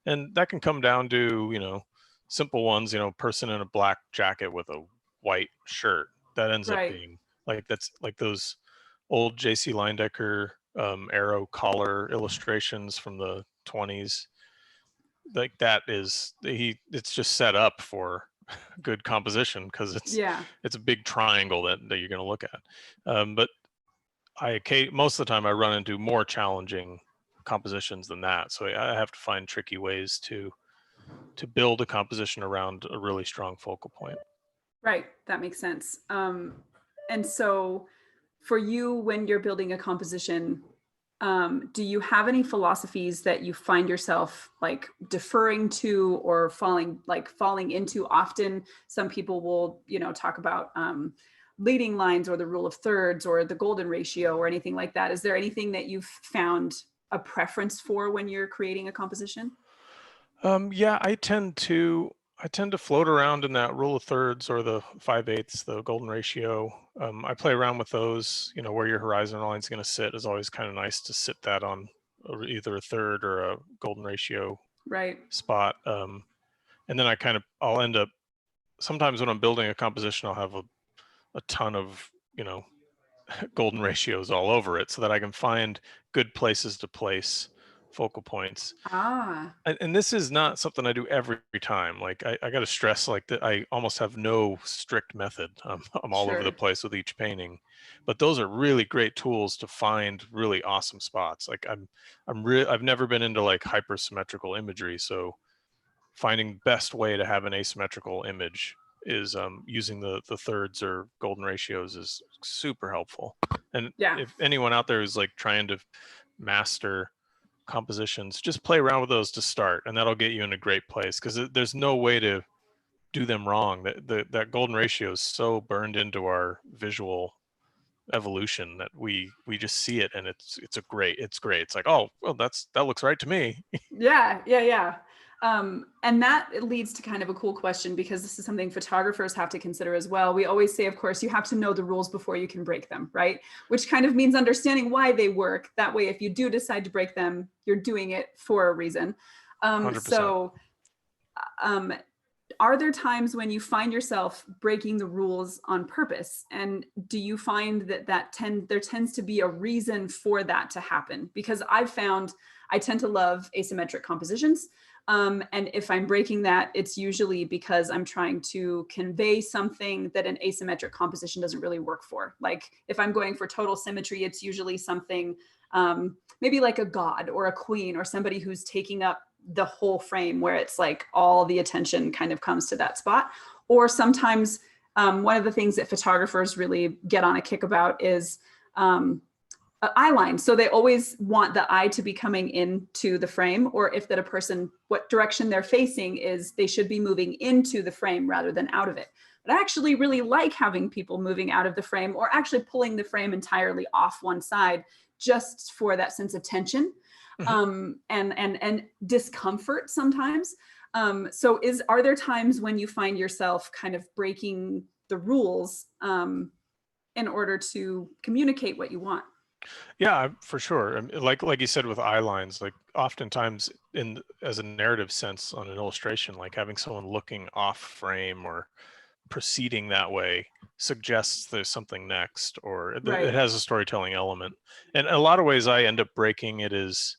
And that can come down to, simple ones, person in a black jacket with a white shirt. That ends up being that's like those old J.C. Leyendecker arrow collar illustrations from the 20s. Like that it's just set up for good composition because it's a big triangle that you're going to look at. But most of the time I run into more challenging compositions than that. So I have to find tricky ways to build a composition around a really strong focal point. Right. That makes sense. And so for you, when you're building a composition, do you have any philosophies that you find yourself like deferring to or falling into often? Some people will, talk about leading lines or the rule of thirds or the golden ratio or anything like that. Is there anything that you've found a preference for when you're creating a composition? Yeah, I tend to float around in that rule of thirds or the 5/8, the golden ratio. I play around with those, where your horizon line is going to sit is always kind of nice to sit that on either a third or a golden ratio spot. And then I'll end up, sometimes when I'm building a composition, I'll have a ton of, golden ratios all over it so that I can find good places to place focal points. And this is not something I do every time. Like I got to stress like that I almost have no strict method. I'm all over the place with each painting, but those are really great tools to find really awesome spots. Like I've never been into like hypersymmetrical imagery, so finding best way to have an asymmetrical image is using the thirds or golden ratios is super helpful. And if anyone out there is like trying to master compositions, just play around with those to start, and that'll get you in a great place because there's no way to do them wrong. That golden ratio is so burned into our visual evolution that we just see it, and it's great. It's like, oh well, that looks right to me. Yeah. And that leads to kind of a cool question, because this is something photographers have to consider as well. We always say, of course, you have to know the rules before you can break them, right? Which kind of means understanding why they work. That way, if you do decide to break them, you're doing it for a reason. 100%. Are there times when you find yourself breaking the rules on purpose? And do you find that there tends to be a reason for that to happen? Because I've found I tend to love asymmetric compositions. And if I'm breaking that, it's usually because I'm trying to convey something that an asymmetric composition doesn't really work for. Like if I'm going for total symmetry, it's usually something maybe like a god or a queen or somebody who's taking up the whole frame, where it's like all the attention kind of comes to that spot. Or sometimes one of the things that photographers really get on a kick about is eye line. So they always want the eye to be coming into the frame, or if that a person, what direction they're facing is, they should be moving into the frame rather than out of it. But I actually really like having people moving out of the frame, or actually pulling the frame entirely off one side, just for that sense of tension and discomfort sometimes. So are there times when you find yourself kind of breaking the rules in order to communicate what you want? Yeah, for sure. Like you said with eye lines, like oftentimes as a narrative sense on an illustration, like having someone looking off frame or proceeding that way suggests there's something next, or it has a storytelling element. And a lot of ways I end up breaking it is,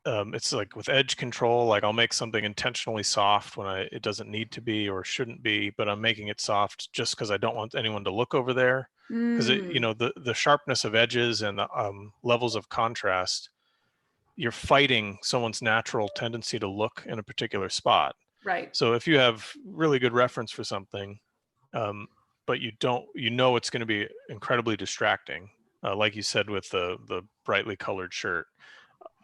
it's like with edge control, like I'll make something intentionally soft when it doesn't need to be or shouldn't be, but I'm making it soft just because I don't want anyone to look over there. Because the sharpness of edges and the levels of contrast, you're fighting someone's natural tendency to look in a particular spot. Right. So if you have really good reference for something, but you know it's going to be incredibly distracting. Like you said with the brightly colored shirt,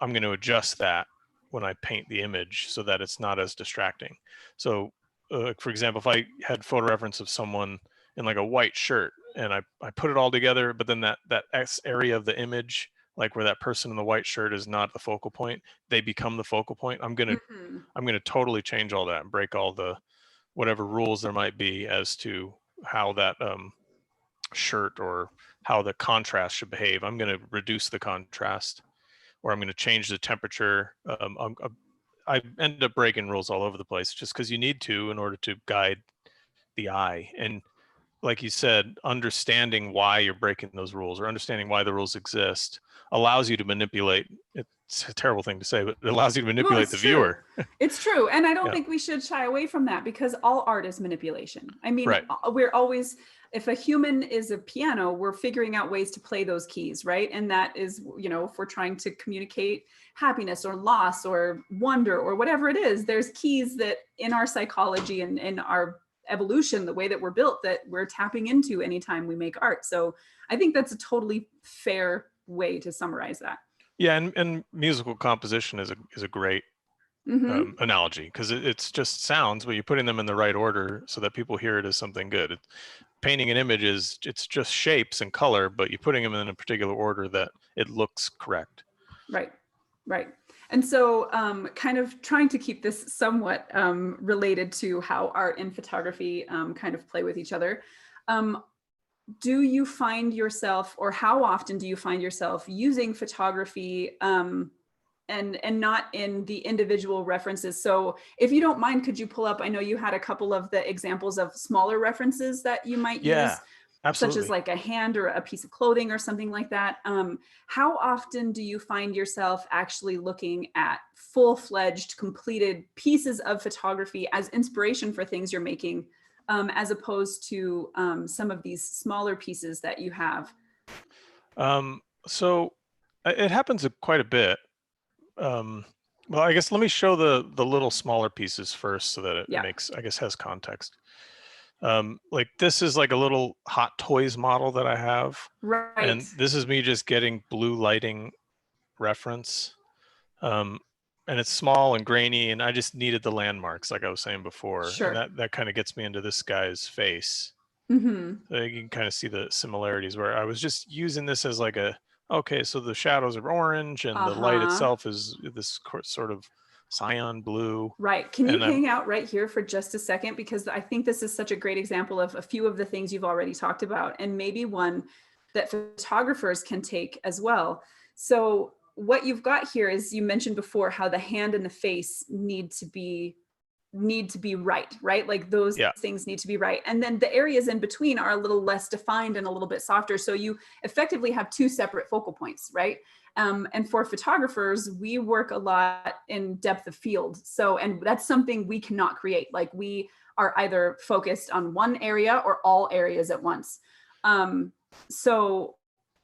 I'm going to adjust that when I paint the image so that it's not as distracting. So, for example, if I had photo reference of someone in like a white shirt and I put it all together, but then that X area of the image, like where that person in the white shirt is not the focal point, they become the focal point. Mhm. I'm gonna totally change all that and break all the whatever rules there might be as to how that shirt or how the contrast should behave. I'm going to reduce the contrast, or I'm going to change the temperature. I end up breaking rules all over the place just because you need to in order to guide the eye. And like you said, understanding why you're breaking those rules or understanding why the rules exist allows you to manipulate. It's a terrible thing to say, but it allows you to Well, manipulate it's the true. viewer. It's true. And I don't Yeah. think we should shy away from that because all art is manipulation. I mean, Right. we're always, if a human is a piano, we're figuring out ways to play those keys, right? And that is, if we're trying to communicate happiness or loss or wonder or whatever it is, there's keys that in our psychology and in our evolution, the way that we're built, that we're tapping into anytime we make art. So I think that's a totally fair way to summarize that. Yeah, and musical composition is a great Mm-hmm. analogy because it's just sounds, but you're putting them in the right order so that people hear it as something good. Painting an image it's just shapes and color, but you're putting them in a particular order that it looks correct. Right, right. And so, kind of trying to keep this somewhat related to how art and photography kind of play with each other. Um, do you find yourself, or how often do you find yourself using photography and not in the individual references? So if you don't mind, could you pull up, I know you had a couple of the examples of smaller references that you might Yeah, use, such as absolutely. like a hand or a piece of clothing or something like that. How often do you find yourself actually looking at full-fledged, completed pieces of photography as inspiration for things you're making, as opposed to some of these smaller pieces that you have? So it happens quite a bit. Um, well, I guess let me show the little smaller pieces first so that it Yeah, makes, I guess, has context. Like this is like a little Hot Toys model that I have, right. and this is me just getting blue lighting reference. Um, and it's small and grainy, and I just needed the landmarks, like I was saying before, and Sure. that kind of gets me into this guy's face. Mm-hmm. So you can kind of see the similarities where I was just using this as like okay, so the shadows are orange and the light Uh-huh. itself is this sort of cyan blue, Right. Can you and I'm hang out right here for just a second? Because I think this is such a great example of a few of the things you've already talked about, and maybe one that photographers can take as well. So, what you've got here is, you mentioned before how the hand and the face need to be right, right? Like those yeah, things need to be right. And then the areas in between are a little less defined and a little bit softer. So you effectively have two separate focal points, right? And for photographers, we work a lot in depth of field. So, and that's something we cannot create. Like we are either focused on one area or all areas at once. So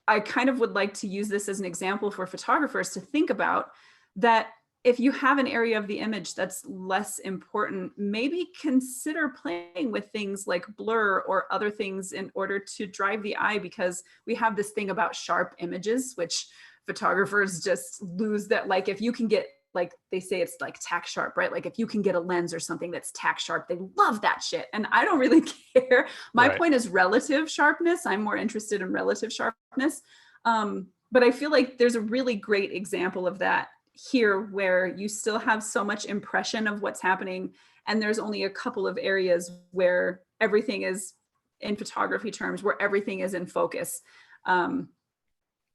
I kind of would like to use this as an example for photographers to think about that. If you have an area of the image that's less important, maybe consider playing with things like blur or other things in order to drive the eye, because we have this thing about sharp images, which photographers just lose that. Like if you can get, like they say it's like tack sharp, right? Like if you can get a lens or something that's tack sharp, they love that shit. And I don't really care. My right. point is relative sharpness. I'm more interested in relative sharpness. But I feel like there's a really great example of that here, where you still have so much impression of what's happening, and there's only a couple of areas where everything is, in photography terms, where everything is in focus. um,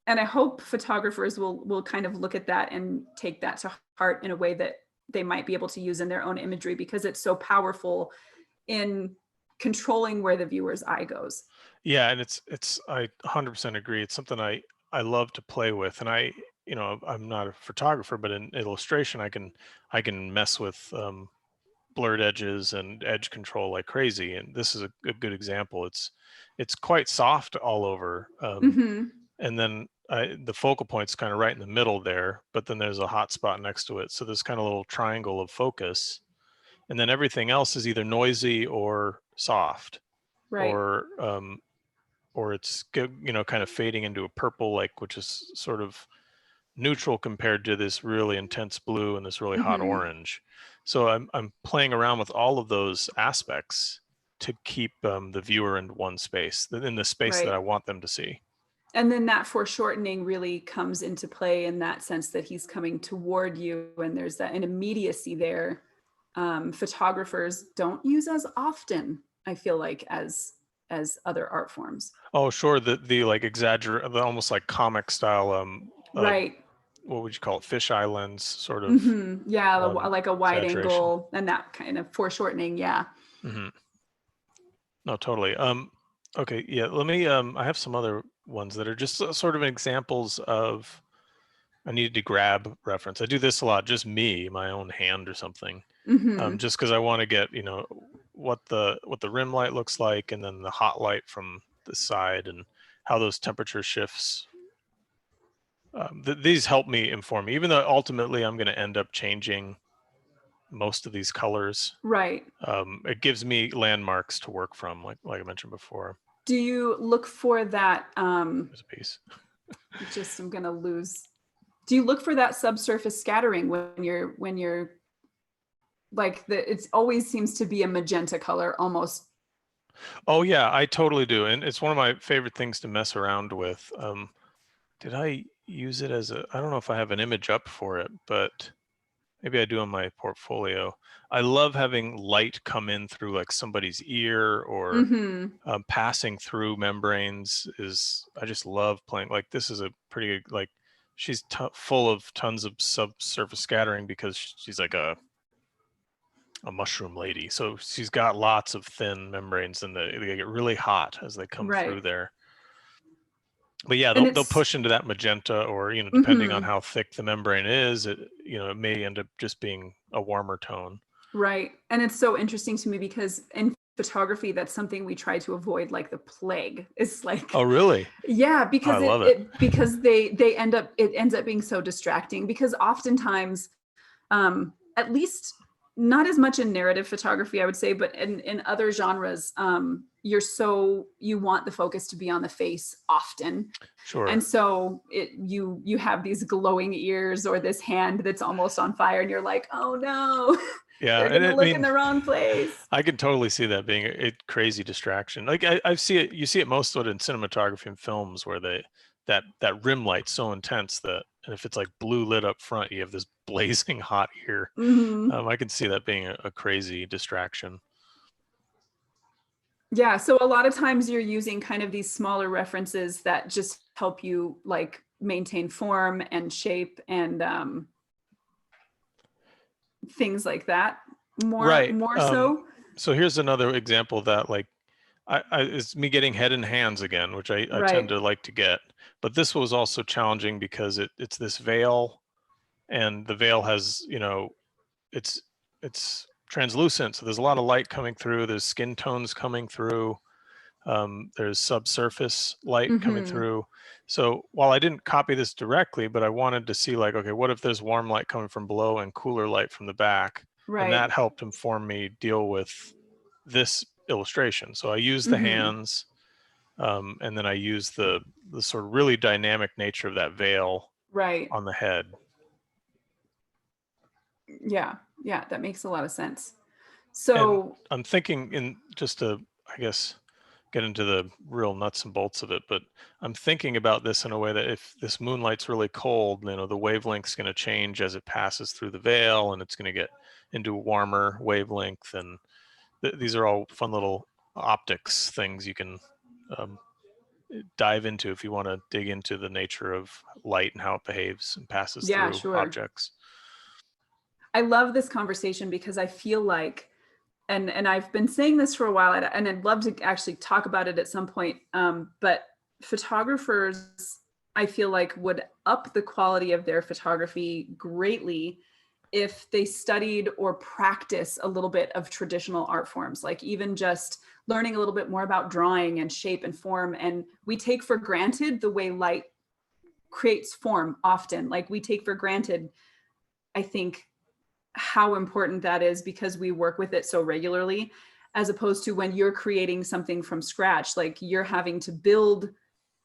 and I hope photographers will kind of look at that and take that to heart in a way that they might be able to use in their own imagery, because it's so powerful in controlling where the viewer's eye goes. Yeah, and it's I 100% agree. It's something I love to play with, and I'm not a photographer, but in illustration, I can mess with blurred edges and edge control like crazy. And this is a good example. It's quite soft all over, Mm-hmm. and then the focal point's kind of right in the middle there, but then there's a hot spot next to it. So this kind of little triangle of focus, and then everything else is either noisy or soft. Right. or it's kind of fading into a purple, like, which is sort of neutral compared to this really intense blue and this really hot Mm-hmm. orange. So I'm playing around with all of those aspects to keep the viewer in one space, in the space that Right. I want them to see. And then that foreshortening really comes into play in that sense that he's coming toward you, and there's that an immediacy there. Photographers don't use as often, I feel like, as other art forms. Oh, sure. The like the almost like comic style, Right. what would you call it? Fisheye lens sort of Mm-hmm. Yeah, like a wide saturation. angle and that kind of foreshortening. Yeah. Hmm. No, totally. Okay, yeah. Let me. I have some other ones that are just sort of examples of. I needed to grab reference. I do this a lot, just me, my own hand or something, Mm-hmm. just because I want to get what the rim light looks like, and then the hot light from the side, and how those temperature shifts. These help me inform me, even though ultimately I'm going to end up changing most of these colors. Right. It gives me landmarks to work from, like I mentioned before. Do you look for that? There's a piece. I'm gonna lose. Do you look for that subsurface scattering when you're like it always seems to be a magenta color almost? Oh yeah, I totally do, and it's one of my favorite things to mess around with. Did I use it as a? I don't know if I have an image up for it, but maybe I do on my portfolio. I love having light come in through like somebody's ear, or Mm-hmm. passing through membranes. I just love playing. Like, this is a pretty good, like, she's full of tons of subsurface scattering because she's like a mushroom lady. So she's got lots of thin membranes, and they get really hot as they come Right. through there. But yeah, And they'll it's push into that magenta, or depending on mm-hmm. how thick the membrane is, it may end up just being a warmer tone. Right. And it's so interesting to me because in photography, that's something we try to avoid like the plague. It's like, Oh, really? yeah, I because love it. because they it ends up being so distracting because oftentimes, at least not as much in narrative photography, I would say, but in other genres, you want the focus to be on the face often. And Sure. so you have these glowing ears or this hand that's almost on fire and you're like, oh no, Yeah, they're and gonna I look in mean, the wrong place. I can totally see that being a crazy distraction. Like, I see it. You see it most of it in cinematography and films, where that rim light's so intense that, and if it's like blue lit up front, you have this blazing hot ear. Hmm. I can see that being a crazy distraction. Yeah, so a lot of times you're using kind of these smaller references that just help you like maintain form and shape and things like that. More Right. more so. So here's another example of that, like, it's me getting head in hands again, which I tend Right. to like to get. But this was also challenging because it's this veil, and the veil has, it's it's translucent, so there's a lot of light coming through. There's skin tones coming through. There's subsurface light coming Hmm. through. So while I didn't copy this directly, but I wanted to see, like, okay, what if there's warm light coming from below and cooler light from the back? And Right. that helped inform me deal with this illustration. So I use the Hmm. hands, and then I use the sort of really dynamic nature of that veil Right. on the head. Yeah. Yeah, that makes a lot of sense. And So, I'm thinking, in just to, I guess, get into the real nuts and bolts of it, but I'm thinking about this in a way that if this moonlight's really cold, the wavelength's going to change as it passes through the veil, and it's going to get into a warmer wavelength. And these are all fun little optics things you can um, dive into if you want to dig into the nature of light and how it behaves and passes yeah, through sure. objects. I love this conversation because I feel like and I've been saying this for a while, and I'd love to actually talk about it at some point. But photographers, I feel like, would up the quality of their photography greatly if they studied or practice a little bit of traditional art forms, like even just learning a little bit more about drawing and shape and form. And we take for granted the way light creates form often. Like we take for granted, I think, how important that is because we work with it so regularly. as opposed to when you're creating something from scratch, like you're having to build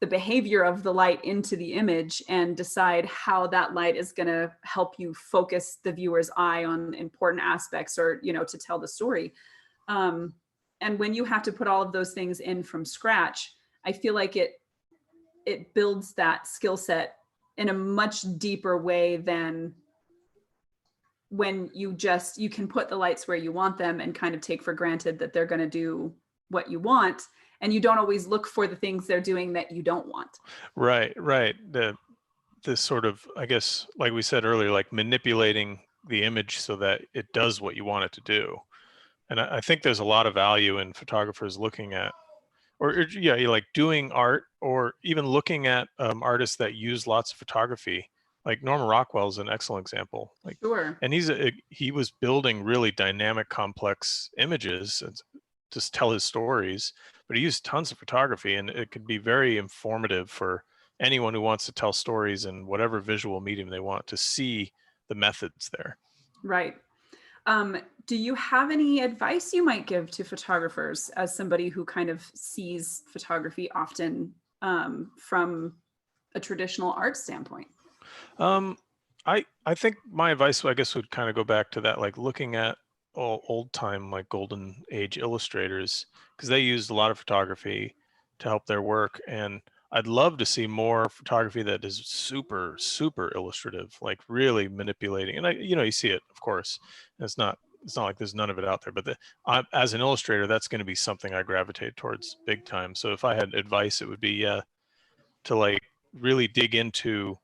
the behavior of the light into the image and decide how that light is going to help you focus the viewer's eye on important aspects, or, you know, to tell the story. And when you have to put all of those things in from scratch, I feel like it builds that skill set in a much deeper way than when you can put the lights where you want them and kind of take for granted that they're going to do what you want, and you don't always look for the things they're doing that you don't want. Right. This sort of, I guess, like we said earlier, like manipulating the image so that it does what you want it to do. And I think there's a lot of value in photographers looking at, yeah, you like doing art, or even looking at artists that use lots of photography. Like Norman Rockwell is an excellent example. Like, Sure. and he was building really dynamic, complex images and to tell his stories, but he used tons of photography, and it could be very informative for anyone who wants to tell stories in whatever visual medium they want to see the methods there. Right. Do you have any advice you might give to photographers as somebody who kind of sees photography often from a traditional art standpoint? I think my advice, I guess, would kind of go back to that, like looking at old time, like golden age illustrators, because they used a lot of photography to help their work. And I'd love to see more photography that is super illustrative, like really manipulating. And you see it, of course. And it's not like there's none of it out there, but as an illustrator, that's going to be something I gravitate towards big time. So if I had advice, it would be, to like really dig into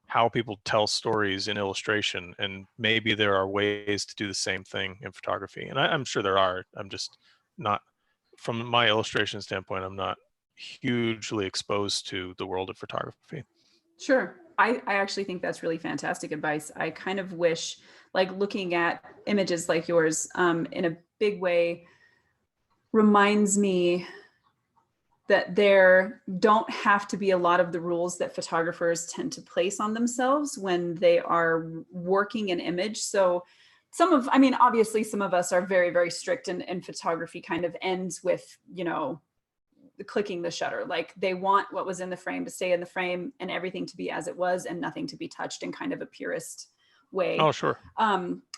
how people tell stories in illustration, and maybe there are ways to do the same thing in photography. And I'm sure there are. I'm just not, from my illustration standpoint, I'm not hugely exposed to the world of photography. Sure. I actually think that's really fantastic advice. I kind of wish, like, looking at images like yours in a big way reminds me that there don't have to be a lot of the rules that photographers tend to place on themselves when they are working an image. So obviously some of us are very, very strict, and photography kind of ends with, clicking the shutter. Like, they want what was in the frame to stay in the frame and everything to be as it was and nothing to be touched, in kind of a purist way. Oh, sure.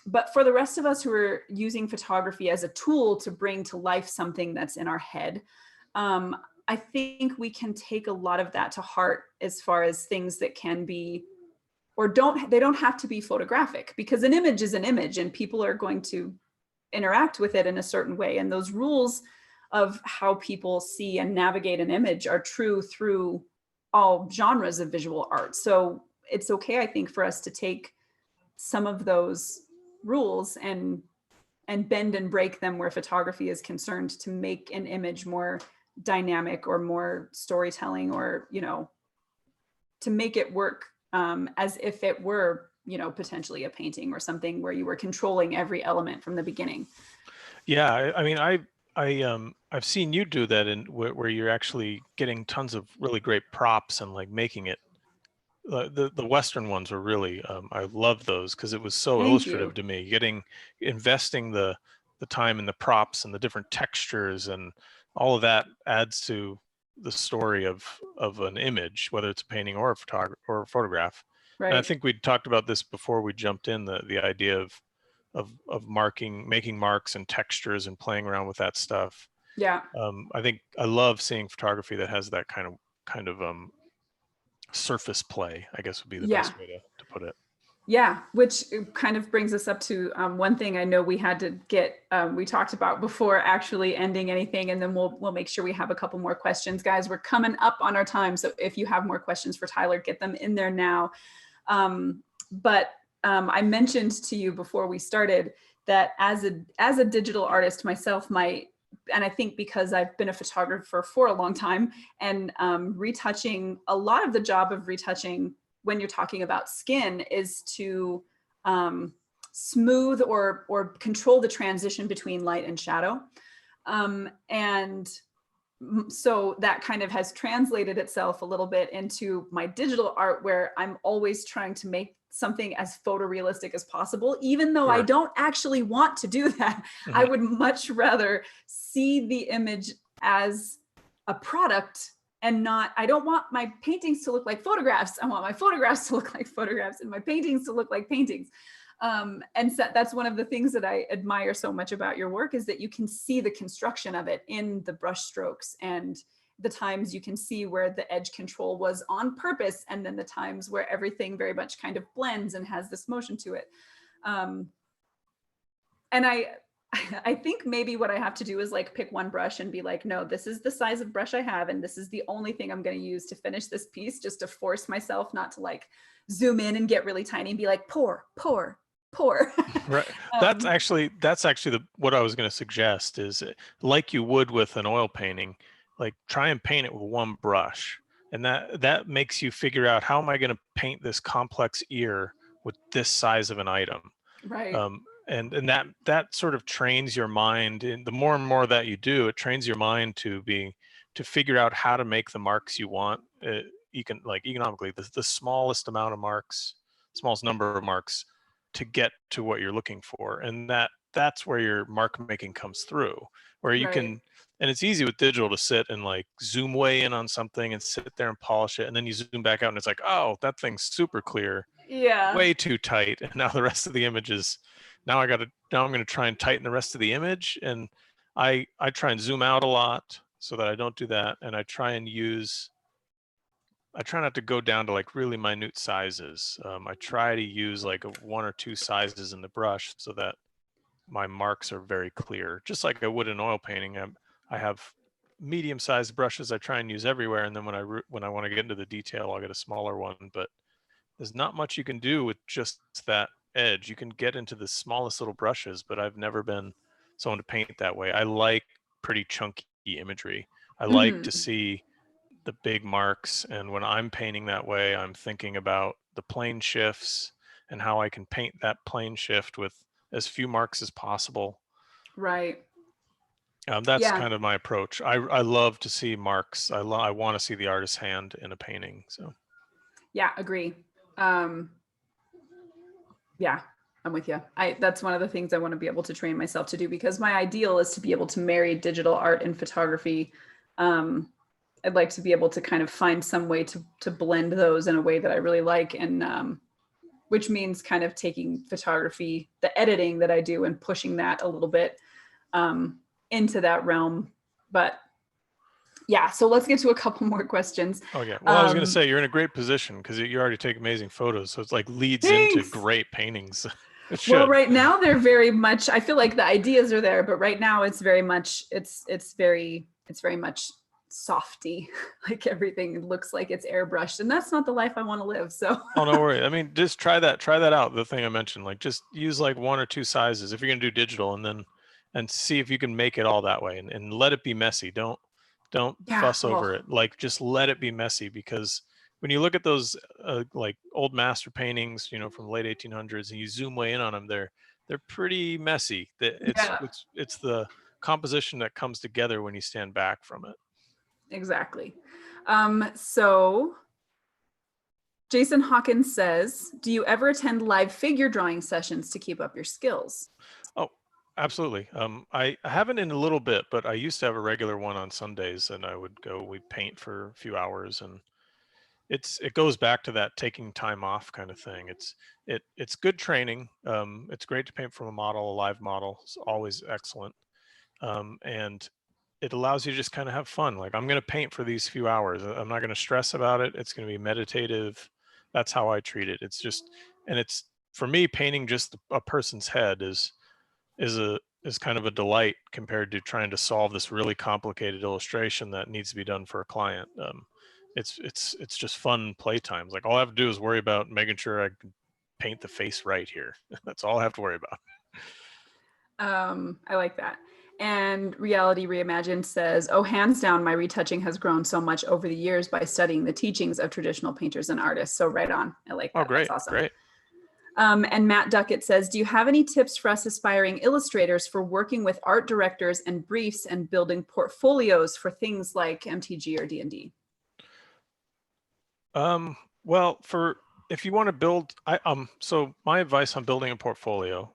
But for the rest of us who are using photography as a tool to bring to life something that's in our head, I think we can take a lot of that to heart, as far as things that can be, or they don't have to be photographic, because an image is an image and people are going to interact with it in a certain way. And those rules of how people see and navigate an image are true through all genres of visual art. So it's okay, I think, for us to take some of those rules and bend and break them where photography is concerned, to make an image more dynamic or more storytelling, or to make it work as if it were potentially a painting or something, where you were controlling every element from the beginning. Yeah, I mean, I've seen you do that, in where you're actually getting tons of really great props and like making it. The Western ones were really, I loved those because it was so Thank illustrative you. to me. Investing the time in the props and the different textures, and all of that adds to the story of an image, whether it's a painting or a photograph. And I Right. think we talked about this before we jumped in, the idea of making marks and textures and playing around with that stuff. Yeah. I think I love seeing photography that has that kind of surface play, I guess would be the Yeah. best way to put it. Yeah, which kind of brings us up to one thing I know we had to get, we talked about before actually ending anything, and then we'll make sure we have a couple more questions. Guys, we're coming up on our time, so if you have more questions for Tyler, get them in there now. But I mentioned to you before we started that as a digital artist myself, and I think because I've been a photographer for a long time, and retouching, a lot of the job of retouching when you're talking about skin is to smooth or control the transition between light and shadow. And so that kind of has translated itself a little bit into my digital art, where I'm always trying to make something as photorealistic as possible, even though I don't actually want to do that. I would much rather see the image as a product and not, I don't want my paintings to look like photographs. I want my photographs to look like photographs and my paintings to look like paintings. And so that's one of the things that I admire so much about your work, is that you can see the construction of it in the brush strokes, and the times you can see where the edge control was on purpose, and then the times where everything very much kind of blends and has this motion to it. And I think maybe what I have to do is like pick one brush and be like, no, this is the size of brush I have, and this is the only thing I'm going to use to finish this piece, just to force myself not to like zoom in and get really tiny and be like, pour. Right. That's actually what I was going to suggest is, like you would with an oil painting, like try and paint it with one brush. And that makes you figure out, how am I going to paint this complex ear with this size of an item? Right. And that sort of trains your mind. And the more and more that you do, it trains your mind to figure out how to make the marks you want. Economically, the smallest amount of marks, smallest number of marks, to get to what you're looking for. And that's where your mark making comes through, where you can, and it's easy with digital to sit and like zoom way in on something and sit there and polish it, and then you zoom back out and it's like, oh, that thing's super clear, way too tight, and now the rest of the image is, now I'm going to try and tighten the rest of the image. And I try and zoom out a lot so that I don't do that, and I try not to go down to like really minute sizes. I try to use like one or two sizes in the brush so that my marks are very clear, just like I would in oil painting. I have medium-sized brushes I try and use everywhere, and then when I want to get into the detail, I'll get a smaller one. But there's not much you can do with just that edge. You can get into the smallest little brushes, but I've never been someone to paint that way. I like pretty chunky imagery. I like to see the big marks, and when I'm painting that way, I'm thinking about the plane shifts and how I can paint that plane shift with as few marks as possible. Right. That's kind of my approach. I love to see marks. I want to see the artist's hand in a painting. So yeah, agree. Yeah, I'm with you. That's one of the things I want to be able to train myself to do, because my ideal is to be able to marry digital art and photography. I'd like to be able to kind of find some way to blend those in a way that I really like. And which means kind of taking photography, the editing that I do, and pushing that a little bit into that realm. But yeah, so let's get to a couple more questions. Oh yeah. Well, I was going to say, you're in a great position because you already take amazing photos. So it's like leads into great paintings. Well, right now they're very much, I feel like the ideas are there, but right now it's very much, it's very much softy. Like everything looks like it's airbrushed, and that's not the life I want to live. So oh, no worry. I mean, just try that out. The thing I mentioned, like just use like one or two sizes if you're going to do digital, and see if you can make it all that way, and let it be messy. Don't fuss over it. Like just let it be messy, because when you look at those like old master paintings, from the late 1800s, and you zoom way in on them, they're pretty messy. It's the composition that comes together when you stand back from it. Exactly. So Jason Hawkins says, do you ever attend live figure drawing sessions to keep up your skills? Oh, absolutely. I haven't in a little bit, but I used to have a regular one on Sundays, and we'd paint for a few hours, and it goes back to that taking time off kind of thing. It's good training. It's great to paint from a model, a live model. It's always excellent. And it allows you to just kind of have fun. Like, I'm going to paint for these few hours. I'm not going to stress about it. It's going to be meditative. That's how I treat it. It's for me, painting just a person's head is kind of a delight compared to trying to solve this really complicated illustration that needs to be done for a client. It's just fun playtimes. Like, all I have to do is worry about making sure I can paint the face right here. That's all I have to worry about. I like that. And Reality Reimagined says, oh, hands down, my retouching has grown so much over the years by studying the teachings of traditional painters and artists. So right on. I like that. Oh, great. That's awesome. Great. And Matt Duckett says, do you have any tips for us aspiring illustrators for working with art directors and briefs and building portfolios for things like MTG or D&D? Well, if you want to build, so my advice on building a portfolio,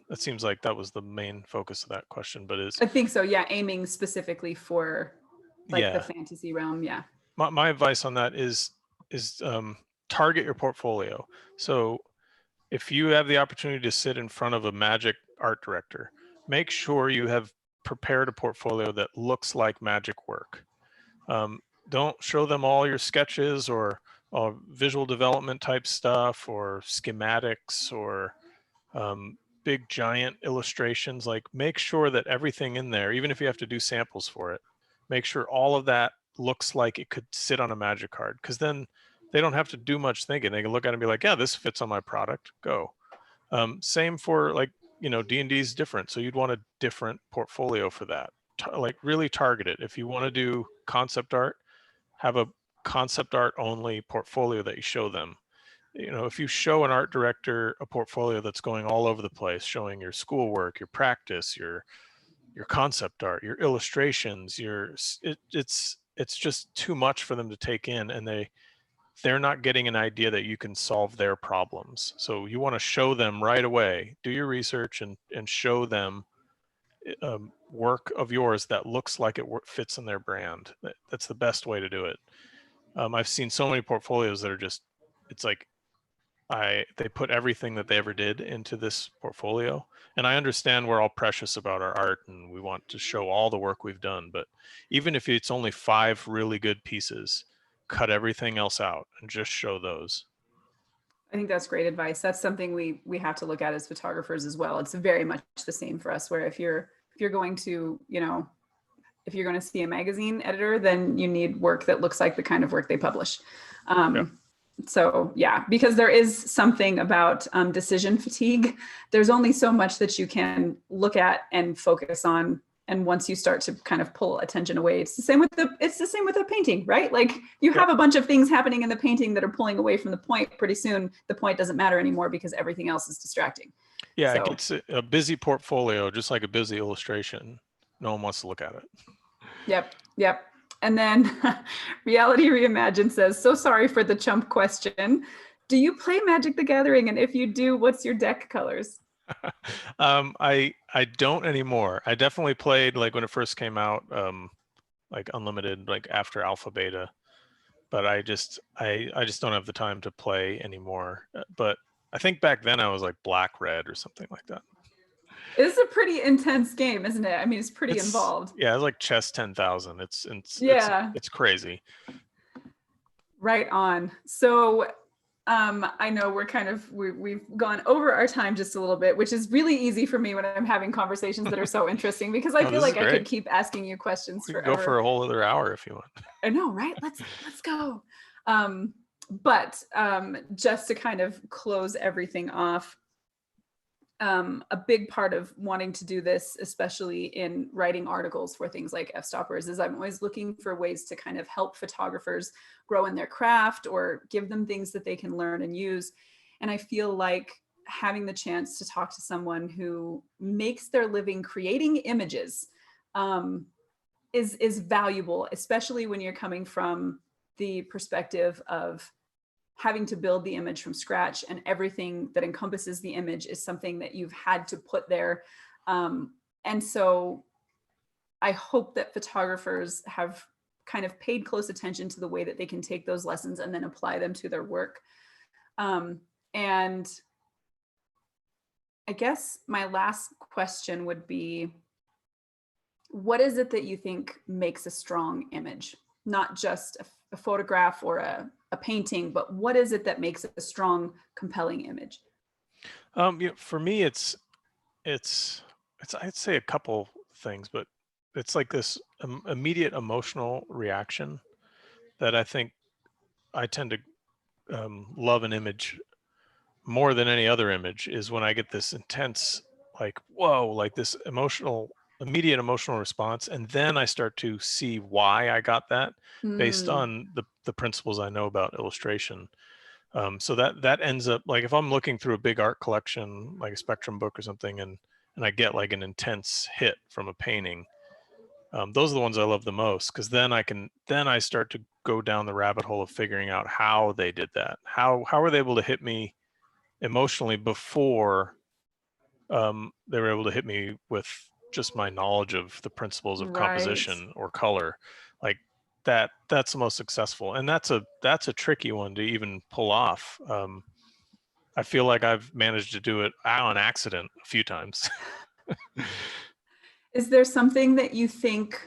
it seems like that was the main focus of that question, but I think so. Yeah. Aiming specifically for like the yeah, fantasy realm. Yeah. my advice on that is target your portfolio. So if you have the opportunity to sit in front of a Magic art director, make sure you have prepared a portfolio that looks like Magic work. Don't show them all your sketches or visual development type stuff or schematics or big giant illustrations. Like, make sure that everything in there, even if you have to do samples for it, make sure all of that looks like it could sit on a Magic card, because then they don't have to do much thinking. They can look at it and be like, yeah, this fits on my product, go. Same for, like, D&D is different, so you'd want a different portfolio for that. Like, really target it. If you want to do concept art, have a concept art only portfolio that you show them. If you show an art director a portfolio that's going all over the place, showing your schoolwork, your practice, your concept art, your illustrations, it's just too much for them to take in, and they're not getting an idea that you can solve their problems. So you want to show them right away, do your research and show them work of yours that looks like it fits in their brand. That's the best way to do it. I've seen so many portfolios that are just, it's like, they put everything that they ever did into this portfolio. And I understand we're all precious about our art and we want to show all the work we've done. But even if it's only 5 really good pieces, cut everything else out and just show those. I think that's great advice. That's something we have to look at as photographers as well. It's very much the same for us, where if you're going to, if you're going to see a magazine editor, then you need work that looks like the kind of work they publish. Yeah. So yeah, because there is something about decision fatigue. There's only so much that you can look at and focus on. And once you start to kind of pull attention away, it's the same with a painting, right? Like, you have a bunch of things happening in the painting that are pulling away from the point. Pretty soon, the point doesn't matter anymore because everything else is distracting. Yeah, So, it gets a busy portfolio, just like a busy illustration. No one wants to look at it. Yep. And then Reality Reimagined says, so sorry for the chump question. Do you play Magic the Gathering? And if you do, what's your deck colors? I don't anymore. I definitely played, like, when it first came out, like Unlimited, like after Alpha Beta, but I just don't have the time to play anymore. But I think back then I was like Black Red or something like that. It's a pretty intense game, isn't it? I mean, it's pretty involved. Yeah, it's like chess 10,000. It's crazy. Right on. So I know we've gone over our time just a little bit, which is really easy for me when I'm having conversations that are so interesting, because I feel like I could keep asking you questions forever. Go for a whole other hour if you want. I know, right? Let's go. But just to kind of close everything off, a big part of wanting to do this, especially in writing articles for things like F-Stoppers, is I'm always looking for ways to kind of help photographers grow in their craft or give them things that they can learn and use. And I feel like having the chance to talk to someone who makes their living creating images is valuable, especially when you're coming from the perspective of having to build the image from scratch, and everything that encompasses the image is something that you've had to put there. And so I hope that photographers have kind of paid close attention to the way that they can take those lessons and then apply them to their work. And I guess my last question would be, what is it that you think makes a strong image? Not just a photograph or a painting, but what is it that makes it a strong, compelling image? For me, it's I'd say a couple things, but it's like this immediate emotional reaction that I think I tend to love an image more than any other image, is when I get this intense, like, whoa, like this immediate emotional response, and then I start to see why I got that based on the principles I know about illustration. So that ends up, like, if I'm looking through a big art collection, like a Spectrum book or something, and I get like an intense hit from a painting, those are the ones I love the most, because then I start to go down the rabbit hole of figuring out how they did that. How were they able to hit me emotionally before they were able to hit me with just my knowledge of the principles of Right. composition or color. Like that's the most successful, and that's a tricky one to even pull off. I feel like I've managed to do it on accident a few times. Is there something that you think,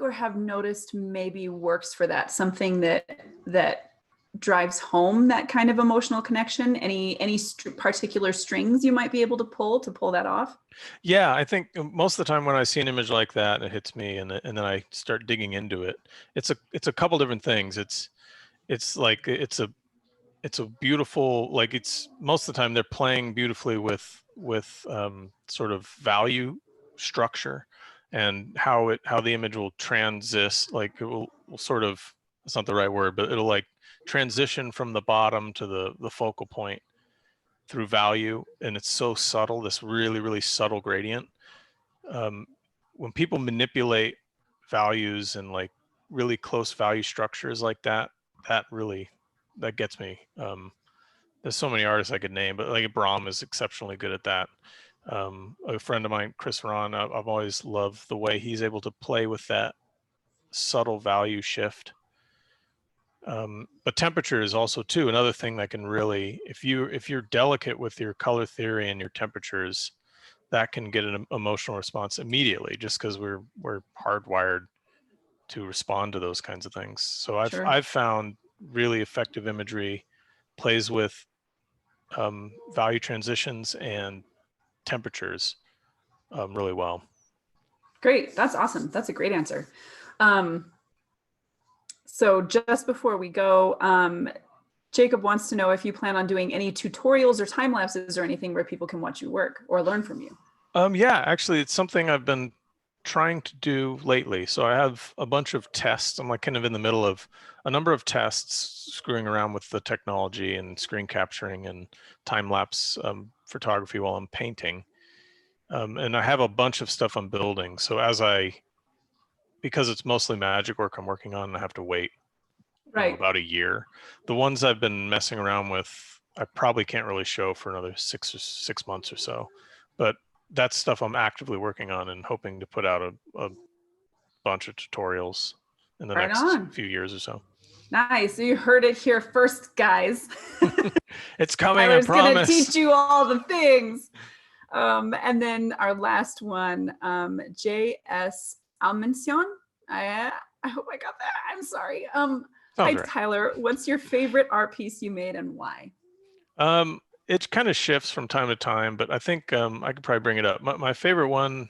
or have noticed maybe works for that? Something that drives home that kind of emotional connection? Any particular strings you might be able to pull that off? Yeah, I think most of the time when I see an image like that and it hits me, and then I start digging into it, it's a couple different things. It's like it's a beautiful, like, it's most of the time they're playing beautifully with sort of value structure, and how the image will transist, like it will sort of, it's not the right word, but it'll like transition from the bottom to the focal point through value, and it's so subtle, this really, really subtle gradient. um, when people manipulate values and like really close value structures like that, that really, that gets me. There's so many artists I could name, but like Brahm is exceptionally good at that. A friend of mine, Chris Ron, I've always loved the way he's able to play with that subtle value shift. But temperature is also too another thing that can really, if you're delicate with your color theory and your temperatures, that can get an emotional response immediately, just because we're hardwired to respond to those kinds of things. So Sure. I've found really effective imagery plays with value transitions and temperatures really well. Great. That's awesome. That's a great answer. So just before we go, Jacob wants to know if you plan on doing any tutorials or time lapses or anything where people can watch you work or learn from you. Yeah, actually, it's something I've been trying to do lately. So I have a bunch of tests. I'm like kind of in the middle of a number of tests, screwing around with the technology and screen capturing and time lapse photography while I'm painting. And I have a bunch of stuff I'm building. So because it's mostly magic work I'm working on, I have to wait Right. about a year. The ones I've been messing around with, I probably can't really show for another 6 months or so. But that's stuff I'm actively working on and hoping to put out a bunch of tutorials in the Right next on. few years or so. Nice. So you heard it here first, guys. It's coming, Tyler's I promise. gonna teach you all the things. And then our last one, J.S. Almencion. I hope I got that. I'm sorry. Hi, Right. Tyler. What's your favorite art piece you made and why? It kind of shifts from time to time, but I think I could probably bring it up. My favorite one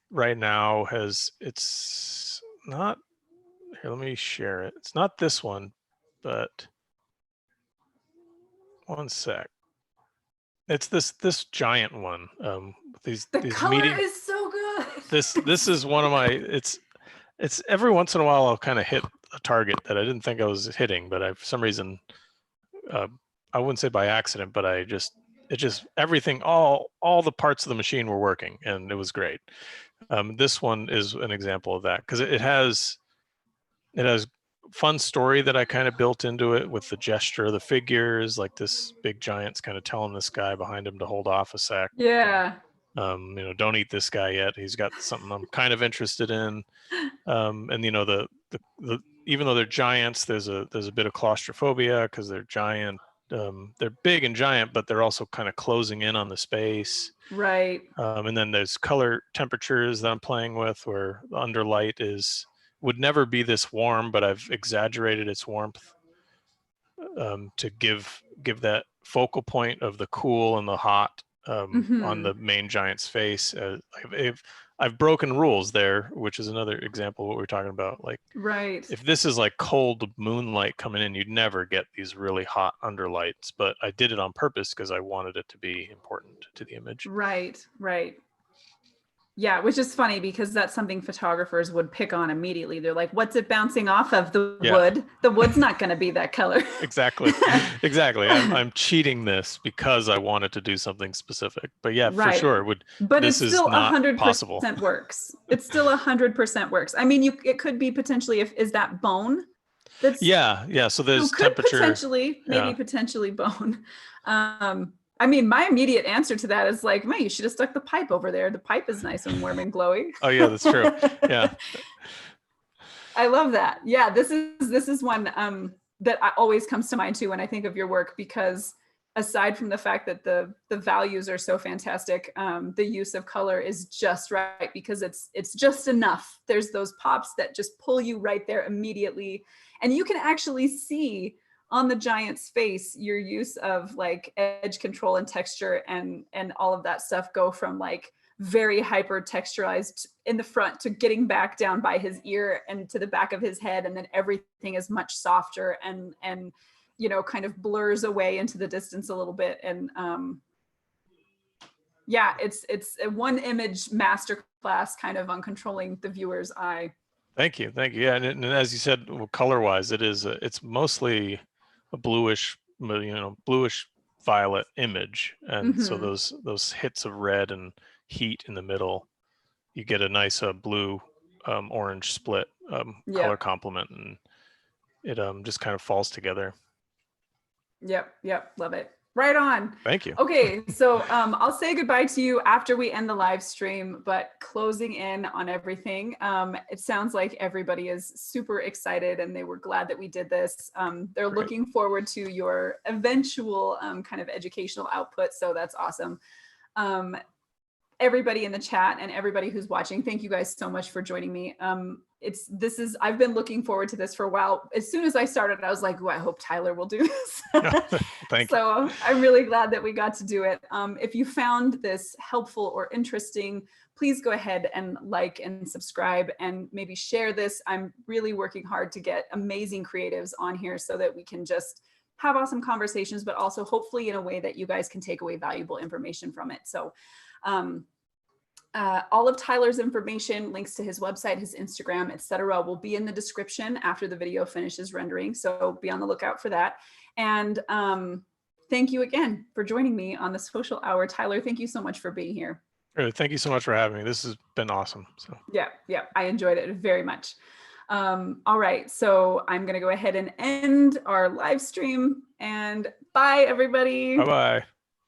right now it's not, here, let me share it. It's not this one, but one sec. It's this giant one. These color medium. is so good. This is one of my. It's every once in a while I'll kind of hit a target that I didn't think I was hitting, but I, for some reason, I wouldn't say by accident, but it just everything, all the parts of the machine were working, and it was great. This one is an example of that, because it has fun story that I kind of built into it with the gesture of the figures, like this big giant's kind of telling this guy behind him to hold off a sec. Yeah. Don't eat this guy yet. He's got something I'm kind of interested in. And the even though they're giants, there's a bit of claustrophobia because they're giant. They're big and giant, but they're also kind of closing in on the space. Right. And then there's color temperatures that I'm playing with, where the underlight would never be this warm, but I've exaggerated its warmth to give that focal point of the cool and the hot on the main giant's face. I've broken rules there, which is another example of what we're talking about. Like, right. If this is like cold moonlight coming in, you'd never get these really hot underlights, but I did it on purpose because I wanted it to be important to the image. Right. Yeah, which is funny because that's something photographers would pick on immediately. They're like, what's it bouncing off of? The Yeah. wood. The wood's not going to be that color. Exactly. Exactly. I'm cheating this because I wanted to do something specific. But yeah, for Right. sure. But This it's is still not possible. 100% works. It's still 100% works. I mean, it could be potentially, is that bone? That's Yeah. So there's could temperature. potentially, maybe Yeah. potentially bone. I mean, my immediate answer to that is like, man, you should have stuck the pipe over there. The pipe is nice and warm and glowy. Oh yeah, that's true. Yeah. I love that. Yeah, this is one that always comes to mind too when I think of your work, because aside from the fact that the values are so fantastic, the use of color is just right because it's just enough. There's those pops that just pull you right there immediately, and you can actually see on the giant's face your use of like edge control and texture and all of that stuff go from like very hyper texturized in the front to getting back down by his ear and to the back of his head, and then everything is much softer and kind of blurs away into the distance a little bit. And yeah, it's a one image masterclass kind of on controlling the viewer's eye. Thank you. Yeah, and as you said, well, color-wise, it's mostly a bluish violet image, and so those hits of red and heat in the middle, you get a nice blue orange split color complement, and it just kind of falls together. Yep, love it. Right on. Thank you. Okay, so I'll say goodbye to you after we end the live stream, but closing in on everything, it sounds like everybody is super excited and they were glad that we did this. They're Great. looking forward to your eventual kind of educational output, so that's awesome. Everybody in the chat and everybody who's watching, thank you guys so much for joining me. I've been looking forward to this for a while. As soon as I started, I was like, oh, I hope Tyler will do this. Thank you. So I'm really glad that we got to do it. If you found this helpful or interesting, please go ahead and like and subscribe and maybe share this. I'm really working hard to get amazing creatives on here so that we can just have awesome conversations, but also hopefully in a way that you guys can take away valuable information from it. So all of Tyler's information, links to his website, his Instagram, etc., will be in the description after the video finishes rendering. So be on the lookout for that. And thank you again for joining me on the Social Hour. Tyler, thank you so much for being here. Thank you so much for having me. This has been awesome. So yeah, I enjoyed it very much. All right, so I'm going to go ahead and end our live stream, and bye, everybody. Bye-bye.